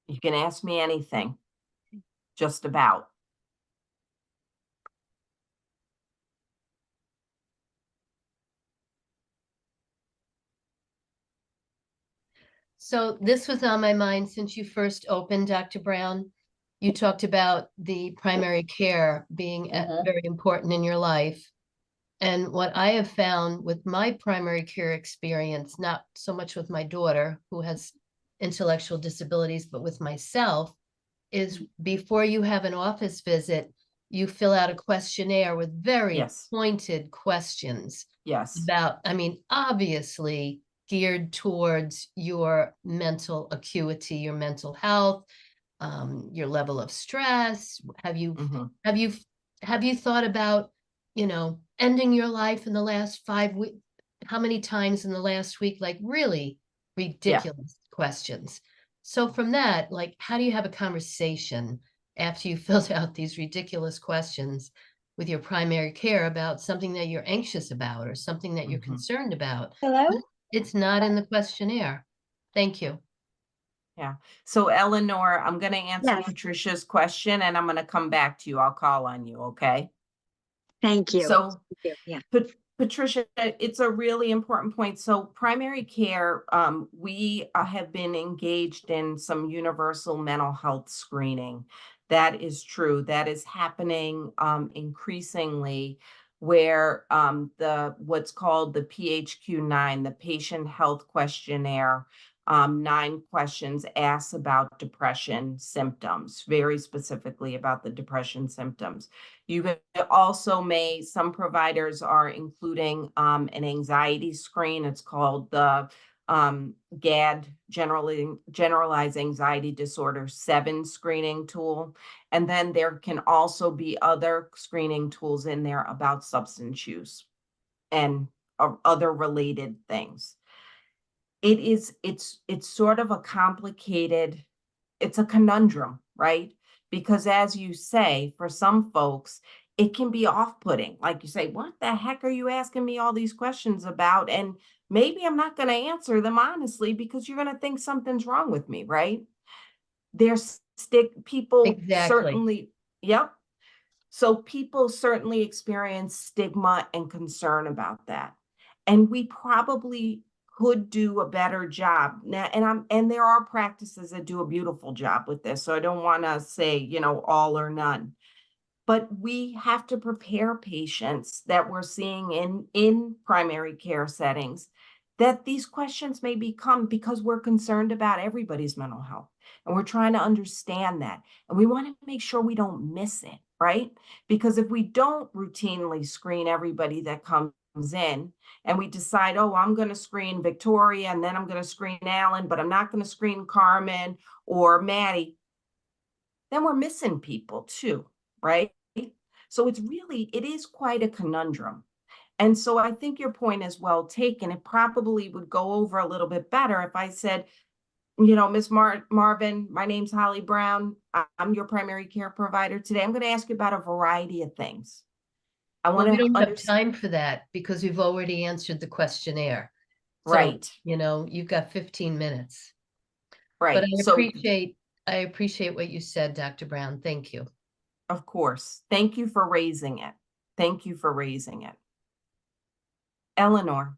You can ask me anything, just about. So this was on my mind since you first opened, Dr. Brown. You talked about the primary care being very important in your life. And what I have found with my primary care experience, not so much with my daughter who has intellectual disabilities, but with myself, is before you have an office visit, you fill out a questionnaire with very Yes. pointed questions Yes. about, I mean, obviously geared towards your mental acuity, your mental health, your level of stress. Have you thought about, ending your life in the last 5 weeks? How many times in the last week? Like really ridiculous questions. So from that, like, how do you have a conversation after you filled out these ridiculous questions with your primary care about something that you're anxious about or something that you're concerned about? Hello? It's not in the questionnaire. Thank you. Yeah. So Eleanor, I'm going to answer Yes. Patricia's question and I'm going to come back to you. I'll call on you. Okay. Thank you. So Thank you. Yeah. Patricia, it's a really important point. So primary care, we have been engaged in some universal mental health screening. That is true. That is happening increasingly where the what's called the PHQ-9, the Patient Health Questionnaire, 9 questions asks about depression symptoms, very specifically about the depression symptoms. You also may, some providers are including an anxiety screen. It's called the GAD, Generalized Anxiety Disorder 7 screening tool. And then there can also be other screening tools in there about substance use and other related things. It's sort of a complicated, it's a conundrum, right? Because as you say, for some folks, it can be off-putting. Like you say, what the heck are you asking me all these questions about? And maybe I'm not going to answer them honestly because you're going to think something's wrong with me, right? There's people Exactly. certainly, yep. So people certainly experience stigma and concern about that. And we probably could do a better job. Now, and there are practices that do a beautiful job with this. So I don't want to say, all or none. But we have to prepare patients that we're seeing in primary care settings that these questions may become because we're concerned about everybody's mental health. And we're trying to understand that. And we want to make sure we don't miss it, right? Because if we don't routinely screen everybody that comes in and we decide, oh, I'm going to screen Victoria and then I'm going to screen Alan, but I'm not going to screen Carmen or Maddie, then we're missing people too, right? So it is quite a conundrum. And so I think your point is well taken. It probably would go over a little bit better if I said, Ms. Marvin, my name's Holly Brown. I'm your primary care provider today. I'm going to ask you about a variety of things. I Well, want we to don't have understand. time for that because we've already answered the questionnaire. So, Right, you've got 15 minutes. But right. So, I appreciate what you said, Dr. Brown. Thank you. of course, thank you for raising it. Thank you for raising it. Eleanor.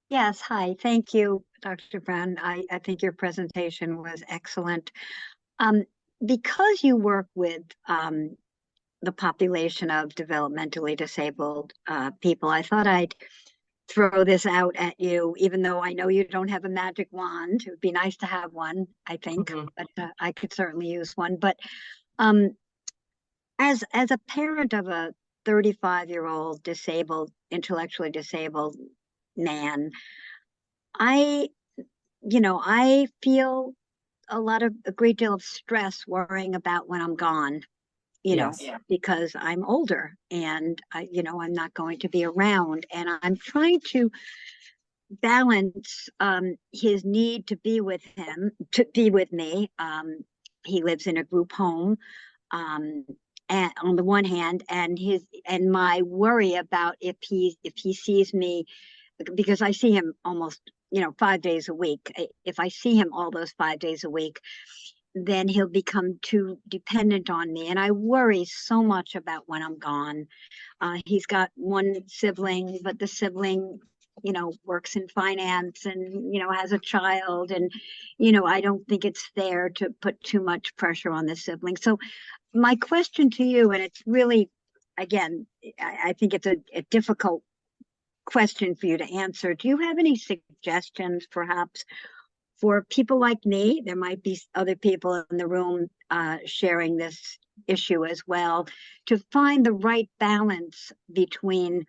Yes, hi. Thank you, Dr. Brown. I think your presentation was excellent. Because you work with the population of developmentally disabled people, I thought I'd throw this out at you, even though I know you don't have a magic wand. It would be nice to have one, I think, but I could certainly use one. But as a parent of a 35-year-old intellectually disabled man, I feel a great deal of stress worrying about when I'm gone, Yes. because I'm older and I'm not going to be around, and I'm trying to balance his need to be with me. He lives in a group home, and on the one hand, and my worry about if he sees me, because I see him almost 5 days a week. If I see him all those 5 days a week, then he'll become too dependent on me, and I worry so much about when I'm gone. He's got one sibling, but the sibling works in finance and has a child, and I don't think it's fair to put too much pressure on the sibling. So my question to you, and it's really, again, I think it's a difficult question for you to answer. Do you have any suggestions, perhaps, for people like me? There might be other people in the room sharing this issue as well, to find the right balance between,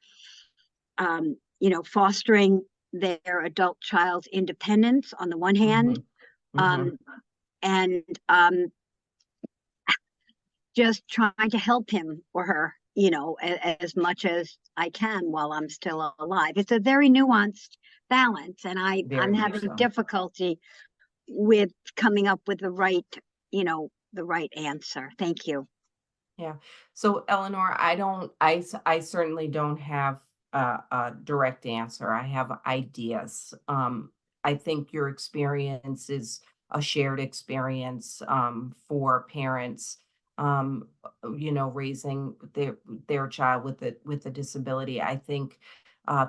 fostering their adult child's independence on the one hand, and just trying to help him or her, as much as I can while I'm still alive. It's a very nuanced balance, and I'm having difficulty with coming up with the right answer. Thank you. Yeah. So Eleanor, I certainly don't have a direct answer. I have ideas. I think your experience is a shared experience for parents, raising their child with a disability. I think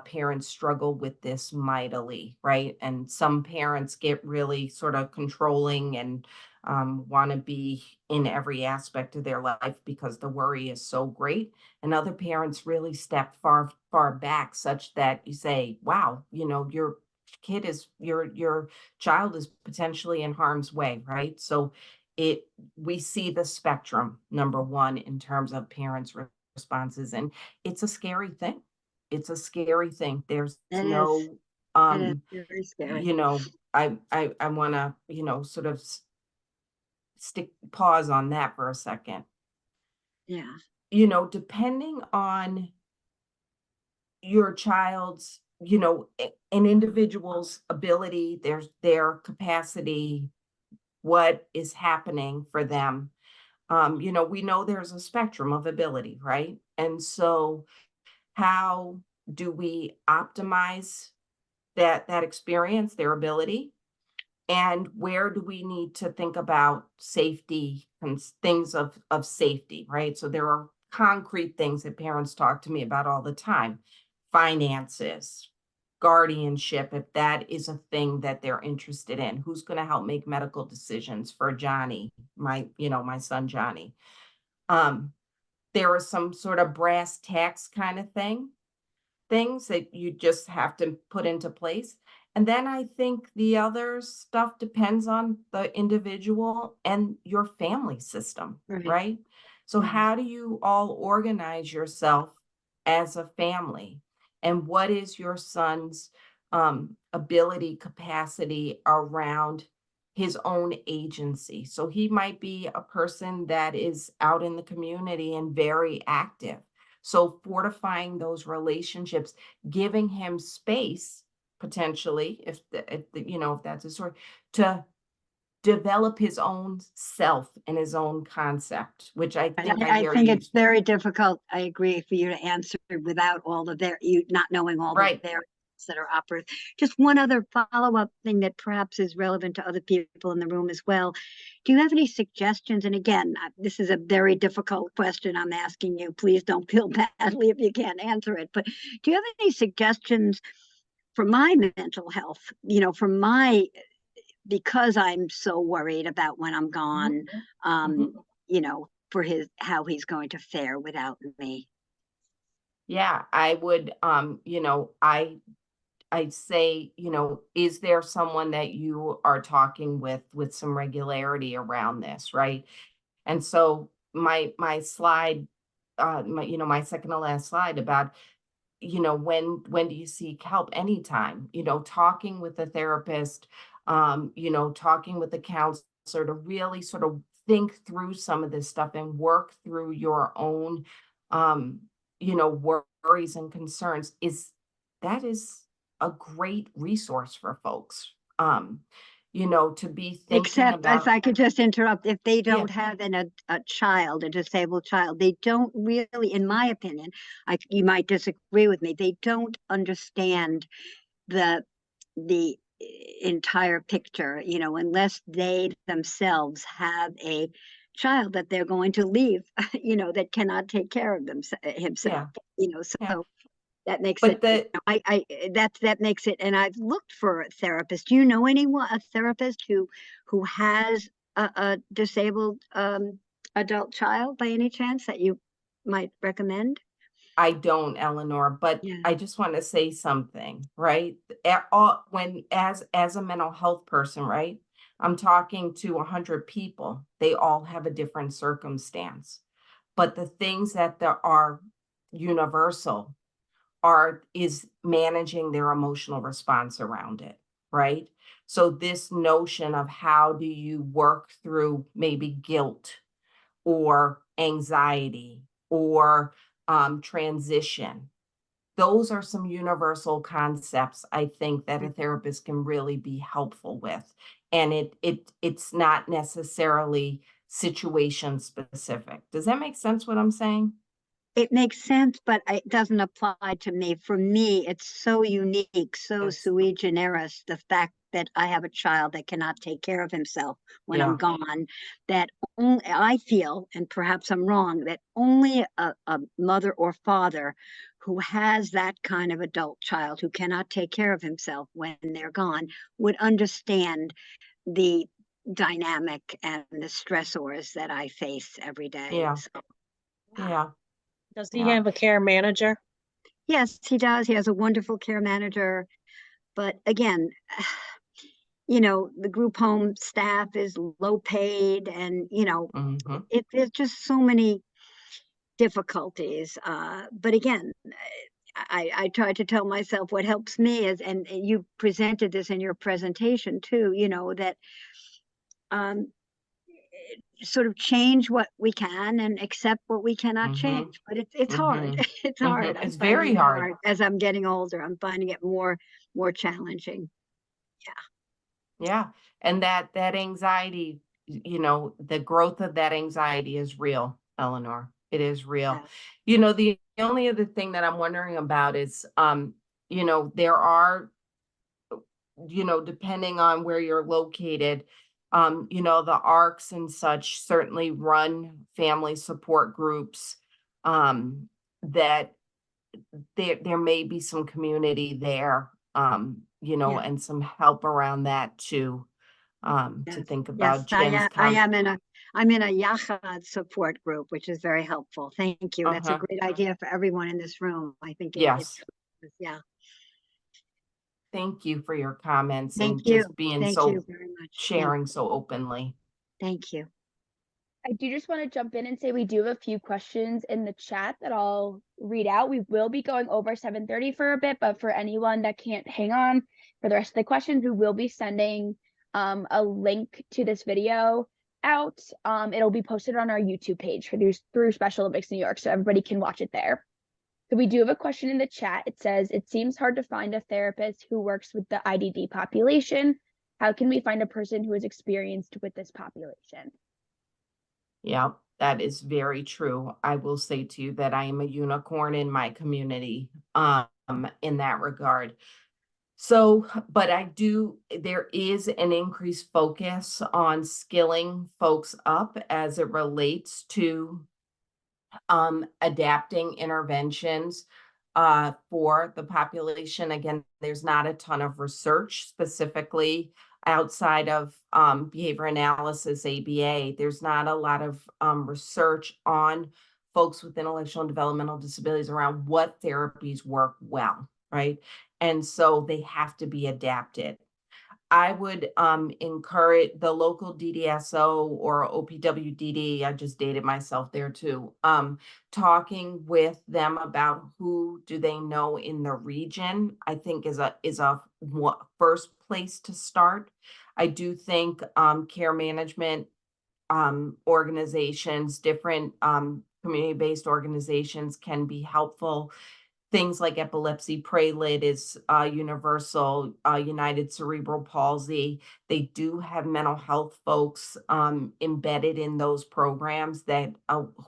parents struggle with this mightily, right? And some parents get really sort of controlling and want to be in every aspect of their life because the worry is so great. And other parents really step far, far back, such that you say, wow, your child is potentially in harm's way, right? So we see the spectrum, number one, in terms of parents' responses, and it's a scary thing. It's a scary thing. There's It is. no, It is um, very scary. you know, I want to, sort of stick pause on that for a second. Yeah. Depending on your child's, an individual's ability, their capacity, what is happening for them. We know there's a spectrum of ability, right? And so how do we optimize that experience, their ability? And where do we need to think about safety and things of safety, right? So there are concrete things that parents talk to me about all the time. Finances, guardianship, if that is a thing that they're interested in. Who's going to help make medical decisions for Johnny, my son Johnny? There are some sort of brass tacks kind of things that you just have to put into place. And then I think the other stuff depends on the individual and your family system, Right. right? So Mhm. how do you all organize yourself as a family? And what is your son's ability, capacity around his own agency? So he might be a person that is out in the community and very active. So fortifying those relationships, giving him space potentially, if that's a sort, to develop his own self and his own concept, which I think I I hear think you. it's very difficult, I agree, for you to answer without all the you not knowing all the Right. variables that are operative. Just one other follow-up thing that perhaps is relevant to other people in the room as well. Do you have any suggestions? And again, this is a very difficult question I'm asking you. Please don't feel badly if you can't answer it. But do you have any suggestions for my mental health? Because I'm so worried about when I'm gone, Mhm. for how he's going to fare without me. Yeah, I would, I'd say, is there someone that you are talking with some regularity around this, right? And so my slide, my second to last slide about, when do you seek help? Anytime, talking with a therapist, talking with a counselor to really sort of think through some of this stuff and work through your own, um, worries and concerns is a great resource for folks. To be thinking Except, if about, I could just interrupt, if they yeah, don't have a child, a disabled child, they don't really, in my opinion, you might disagree with me, they don't understand the entire picture, unless they themselves have a child that they're going to leave, that cannot take care of himself, yeah, yeah. so that makes But it, that makes it, and I've looked for a therapist. Do you know a therapist who has a disabled adult child by any chance that you might recommend? I don't, Eleanor, but Yeah. I just want to say something, right? When as a mental health person, right? I'm talking to 100 people. They all have a different circumstance. But the things that there are universal is managing their emotional response around it, right? So this notion of how do you work through maybe guilt or anxiety or transition. Those are some universal concepts I think that a therapist can really be helpful with. And it's not necessarily situation specific. Does that make sense what I'm saying? It makes sense, but it doesn't apply to me. For me, it's so unique, so Yes. sui generis, the fact that I have a child that cannot take care of himself when I'm Yeah. gone, that I feel, and perhaps I'm wrong, that only a mother or father who has that kind of adult child who cannot take care of himself when they're gone would understand the dynamic and the stressors that I face every day. Yeah. So, Yeah. Does he Yeah. have a care manager? yes, he does. He has a wonderful care manager. But again, you know, the group home staff is low paid and, you know, Mhm. there's just so many difficulties. But again, I try to tell myself what helps me is, and you presented this in your presentation too, you know, that um, sort of change what we can and accept what we cannot Mhm. change. But it's hard. Mhm. It's hard. Mhm. I'm It's finding very it hard. as I'm getting older. I'm finding it more challenging. Yeah. And that anxiety, you know, the growth of that anxiety is real, Eleanor. It is real. Yeah. You know, the only other thing that I'm wondering about is, you know, there are, you know, depending on where you're located, you know, the ARCs and such certainly run family support groups, that there may be some community there, you know, Yeah. and some help around that too, to Yes. think Yes. about Jen's I am I'm in a Yachad support group, which is very helpful. Thank you. That's a Uh-huh. great idea for everyone in this room. I think Yes. yeah. Thank you for your comments Thank and you. just being Thank you so very much. sharing so openly. Thank you. I do just want to jump in and say we do have a few questions in the chat that I'll read out. We will be going over 7:30 for a bit, but for anyone that can't hang on for the rest of the questions, we will be sending a link to this video out. It'll be posted on our YouTube page through Special Olympics New York, so everybody can watch it there. So we do have a question in the chat. It says, it seems hard to find a therapist who works with the IDD population. How can we find a person who is experienced with this population? Yeah, that is very true. I will say to you that I am a unicorn in my community, in that regard. So, but there is an increased focus on skilling folks up as it relates to adapting interventions for the population. Again, there's not a ton of research specifically outside of behavior analysis, ABA. There's not a lot of research on folks with intellectual and developmental disabilities around what therapies work well, right? And so they have to be adapted. I would encourage the local DDSO or OPWDD. I just dated myself there too. Talking with them about who do they know in the region, I think is a first place to start. I do think care management organizations, different community-based organizations can be helpful. Things like Epilepsy Prelit is universal, United Cerebral Palsy. They do have mental health folks embedded in those programs that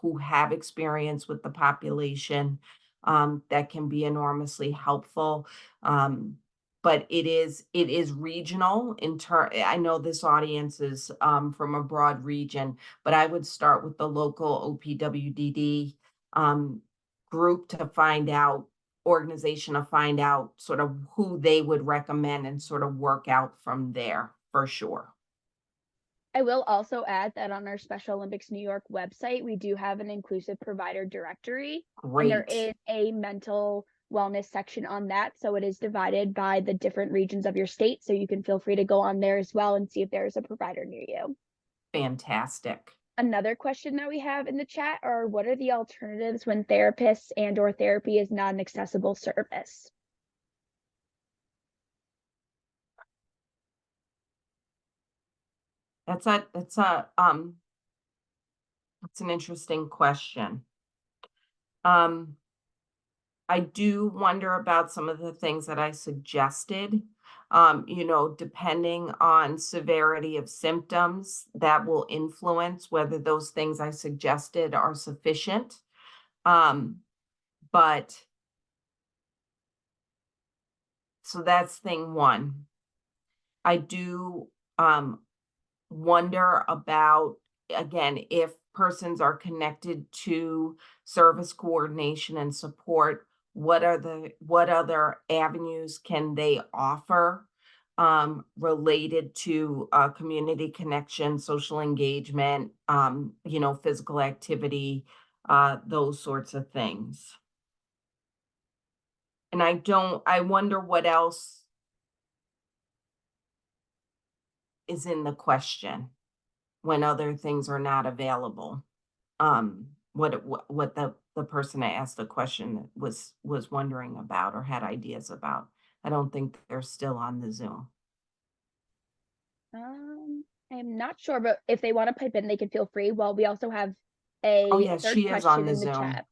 who have experience with the population, that can be enormously helpful. But it is regional in I know this audience is from a broad region, but I would start with the local OPWDD group to find out organization to find out sort of who they would recommend and sort of work out from there for sure. I will also add that on our Special Olympics New York website, we do have an inclusive provider directory. And there Great. is a mental wellness section on that. So it is divided by the different regions of your state. So you can feel free to go on there as well and see if there is a provider near you. Fantastic. Another question that we have in the chat are, what are the alternatives when therapists and/or therapy is not an accessible service? That's an interesting question. I do wonder about some of the things that I suggested. You know, depending on severity of symptoms, that will influence whether those things I suggested are sufficient. But so that's thing one. I do wonder about, again, if persons are connected to service coordination and support, what other avenues can they offer related to community connection, social engagement, physical activity, those sorts of things. And I wonder what else is in the question when other things are not available. What the person that asked the question was wondering about or had ideas about. I don't think they're still on the Zoom. I'm not sure, but if they want to pipe in, they can feel free. Well, we also have Oh, a yes, third she is on question the in the Zoom. chat.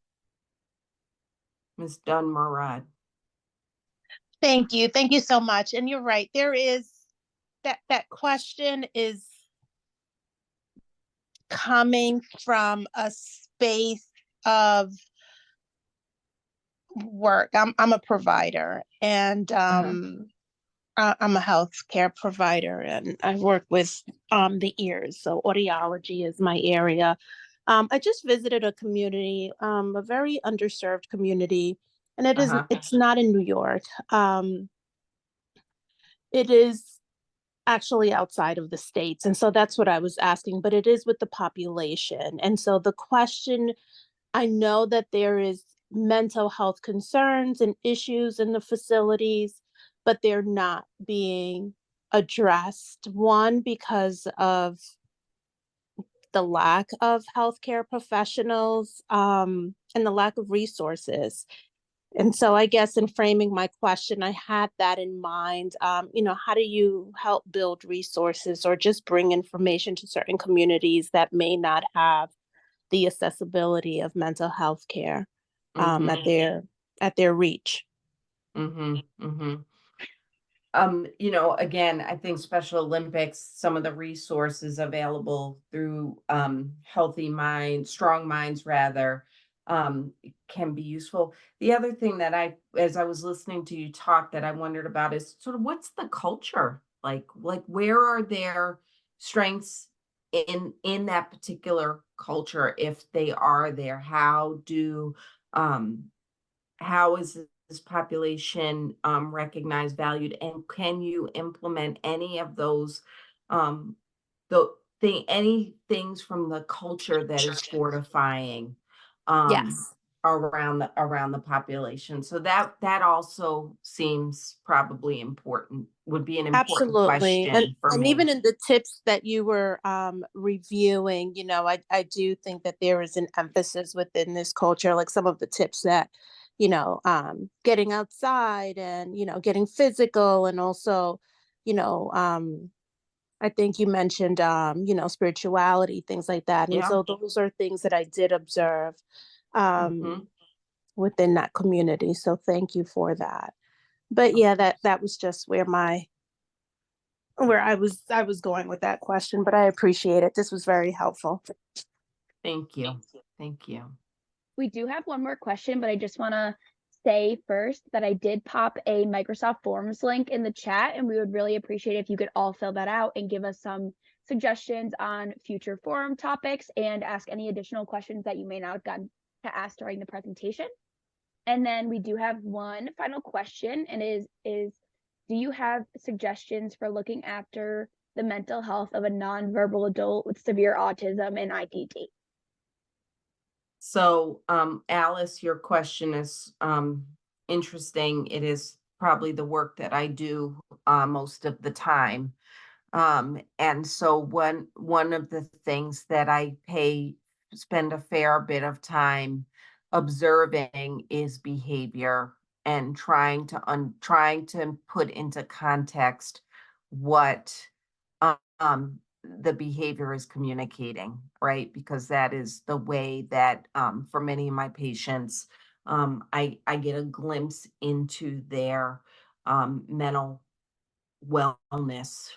Ms. Dunn Murad. Thank you. Thank you so much. And you're right. There is that question is coming from a space of work. I'm a provider, and I'm a healthcare provider, and I work with the ears. So audiology is my area. I just visited a community, a very underserved community, and it's not in New York. It is actually outside of the States. And so that's what I was asking, but it is with the population. And so the question, I know that there is mental health concerns and issues in the facilities, but they're not being addressed. One, because of the lack of healthcare professionals, and the lack of resources. And so I guess in framing my question, I had that in mind. How do you help build resources or just bring information to certain communities that may not have the accessibility of mental health care at their reach? Again, I think Special Olympics, some of the resources available through Healthy Minds, Strong Minds rather, can be useful. The other thing that as I was listening to you talk, that I wondered about is sort of what's the culture like? Like, where are their strengths in that particular culture if they are there? How is this population recognized, valued, and can you implement any of those any things from the culture that is fortifying Yes. around the population? So that also seems probably important, would be an important Absolutely. question for And me. even in the tips that you were reviewing, I do think that there is an emphasis within this culture, like some of the tips that, getting outside and, getting physical, and also, you know, I think you mentioned, spirituality, things like that. And Yeah. so those are things that I did observe Mhm. within that community. So thank you for that. But yeah, that was just where I was going with that question, but I appreciate it. This was very helpful. Thank you. Thank you. We do have one more question, but I just want to say first that I did pop a Microsoft Forms link in the chat, and we would really appreciate if you could all fill that out and give us some suggestions on future forum topics and ask any additional questions that you may not have gotten to ask during the presentation. And then we do have one final question, and is do you have suggestions for looking after the mental health of a nonverbal adult with severe autism and IDD? So, Alice, your question is interesting. It is probably the work that I do most of the time. And so one of the things that I spend a fair bit of time observing is behavior and trying to put into context what the behavior is communicating, right? Because that is the way that for many of my patients, I get a glimpse into their mental wellness.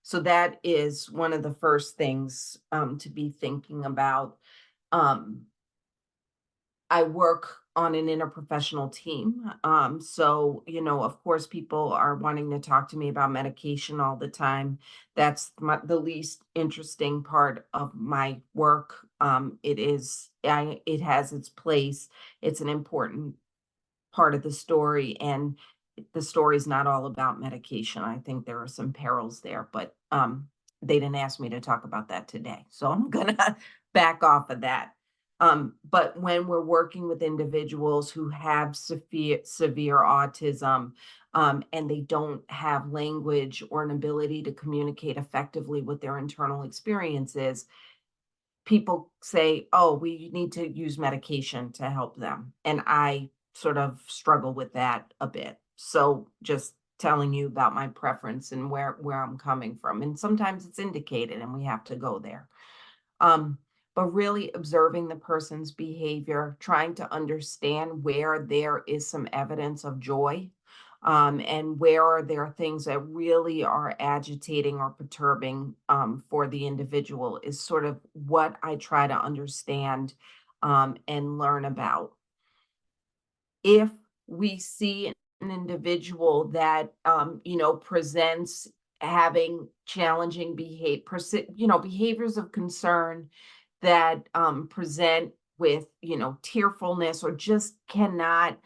So that is one of the first things to be thinking about. I work on an interprofessional team. So, of course, people are wanting to talk to me about medication all the time. That's the least interesting part of my work. it has its place. It's an important part of the story, and the story's not all about medication. I think there are some perils there, but they didn't ask me to talk about that today, so I'm gonna back off of that. But when we're working with individuals who have severe autism, and they don't have language or an ability to communicate effectively what their internal experience is, people say, oh, we need to use medication to help them. And I sort of struggle with that a bit. So just telling you about my preference and where I'm coming from. And sometimes it's indicated and we have to go there. But really observing the person's behavior, trying to understand where there is some evidence of joy, and where are there things that really are agitating or perturbing for the individual is sort of what I try to understand and learn about. If we see an individual that presents having challenging behaviors of concern that present with tearfulness or just cannot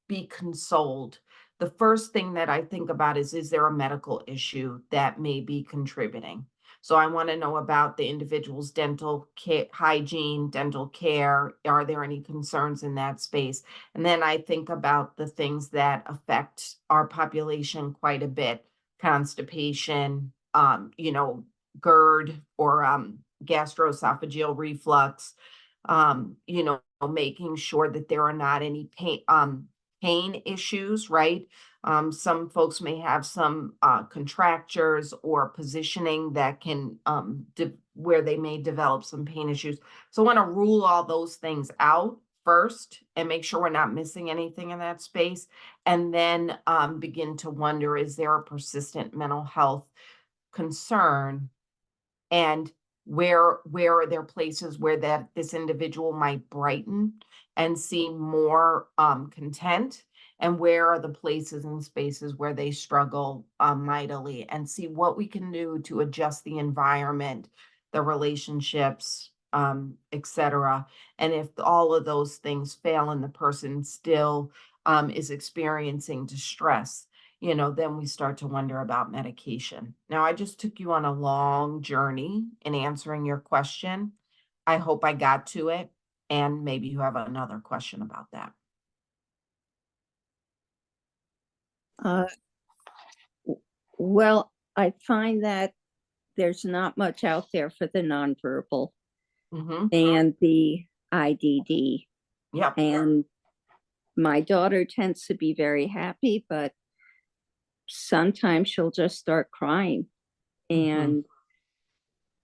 be consoled, the first thing that I think about is there a medical issue that may be contributing? So I want to know about the individual's dental care, hygiene, dental care. Are there any concerns in that space? And then I think about the things that affect our population quite a bit: constipation, GERD or gastroesophageal reflux, making sure that there are not any pain issues, right? Some folks may have some contractures or positioning that can where they may develop some pain issues. So I want to rule all those things out first and make sure we're not missing anything in that space. And then begin to wonder, is there a persistent mental health concern? And where are there places where this individual might brighten and seem more content, and where are the places and spaces where they struggle mightily, and see what we can do to adjust the environment, the relationships, etc. And if all of those things fail and the person still is experiencing distress, then we start to wonder about medication. Now, I just took you on a long journey in answering your question. I hope I got to it, and maybe you have another question about that. Well, I find that there's not much out there for the nonverbal and the IDD. Yep. And my daughter tends to be very happy, but sometimes she'll just start crying. And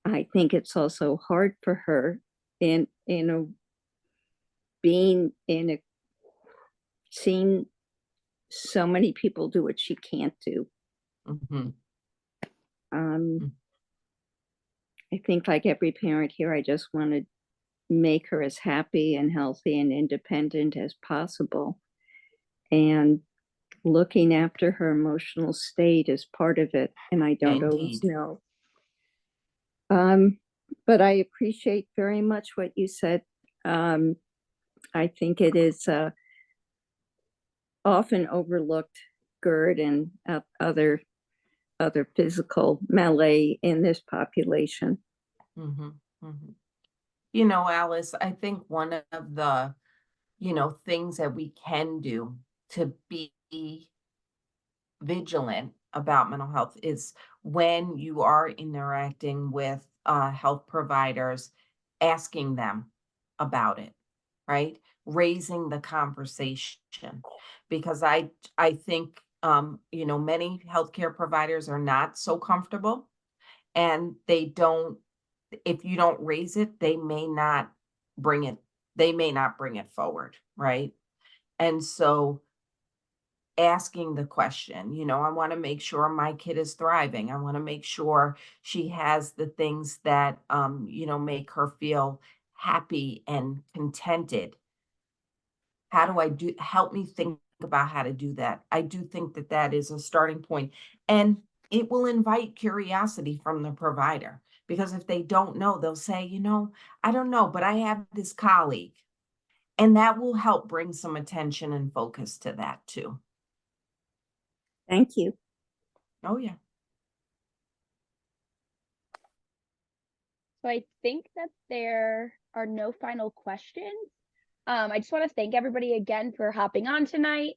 I think it's also hard for her seeing so many people do what she can't do. I think, like every parent here, I just want to make her as happy and healthy and independent as possible. And looking after her emotional state is part of it, and I don't always know. But I appreciate very much what you said. I think it is often overlooked, GERD and other physical malaise in this population. Alice, I think one of the things that we can do to be vigilant about mental health is when you are interacting with health providers, asking them about it, right? Raising the conversation, because I think many healthcare providers are not so comfortable, and if you don't raise it, they may not bring it forward, right? And so asking the question, I want to make sure my kid is thriving. I want to make sure she has the things that, make her feel happy and contented. Help me think about how to do that. I do think that is a starting point, and it will invite curiosity from the provider, Because if they don't know, they'll say, I don't know, but I have this colleague. And that will help bring some attention and focus to that too. Thank you. Oh, yeah. So I think that there are no final questions. I just want to thank everybody again for hopping on tonight.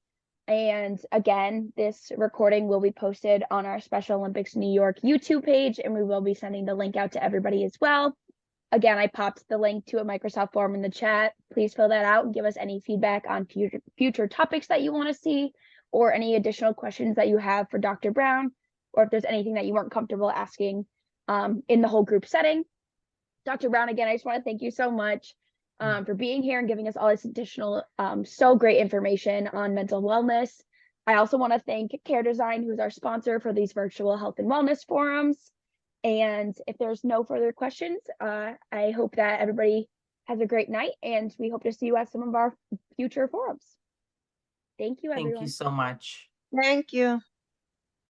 And again, this recording will be posted on our Special Olympics New York YouTube page, and we will be sending the link out to everybody as well. Again, I popped the link to a Microsoft form in the chat. Please fill that out and give us any feedback on future topics that you want to see, or any additional questions that you have for Dr. Brown, or if there's anything that you weren't comfortable asking in the whole group setting. Dr. Brown, again, I just want to thank you so much for being here and giving us all this additional, so great information on mental wellness. I also want to thank Care Design, who's our sponsor for these virtual health and wellness forums. And if there's no further questions, I hope that everybody has a great night, and we hope to see you at some of our future forums. Thank you, everyone. Thank you so much. Thank you.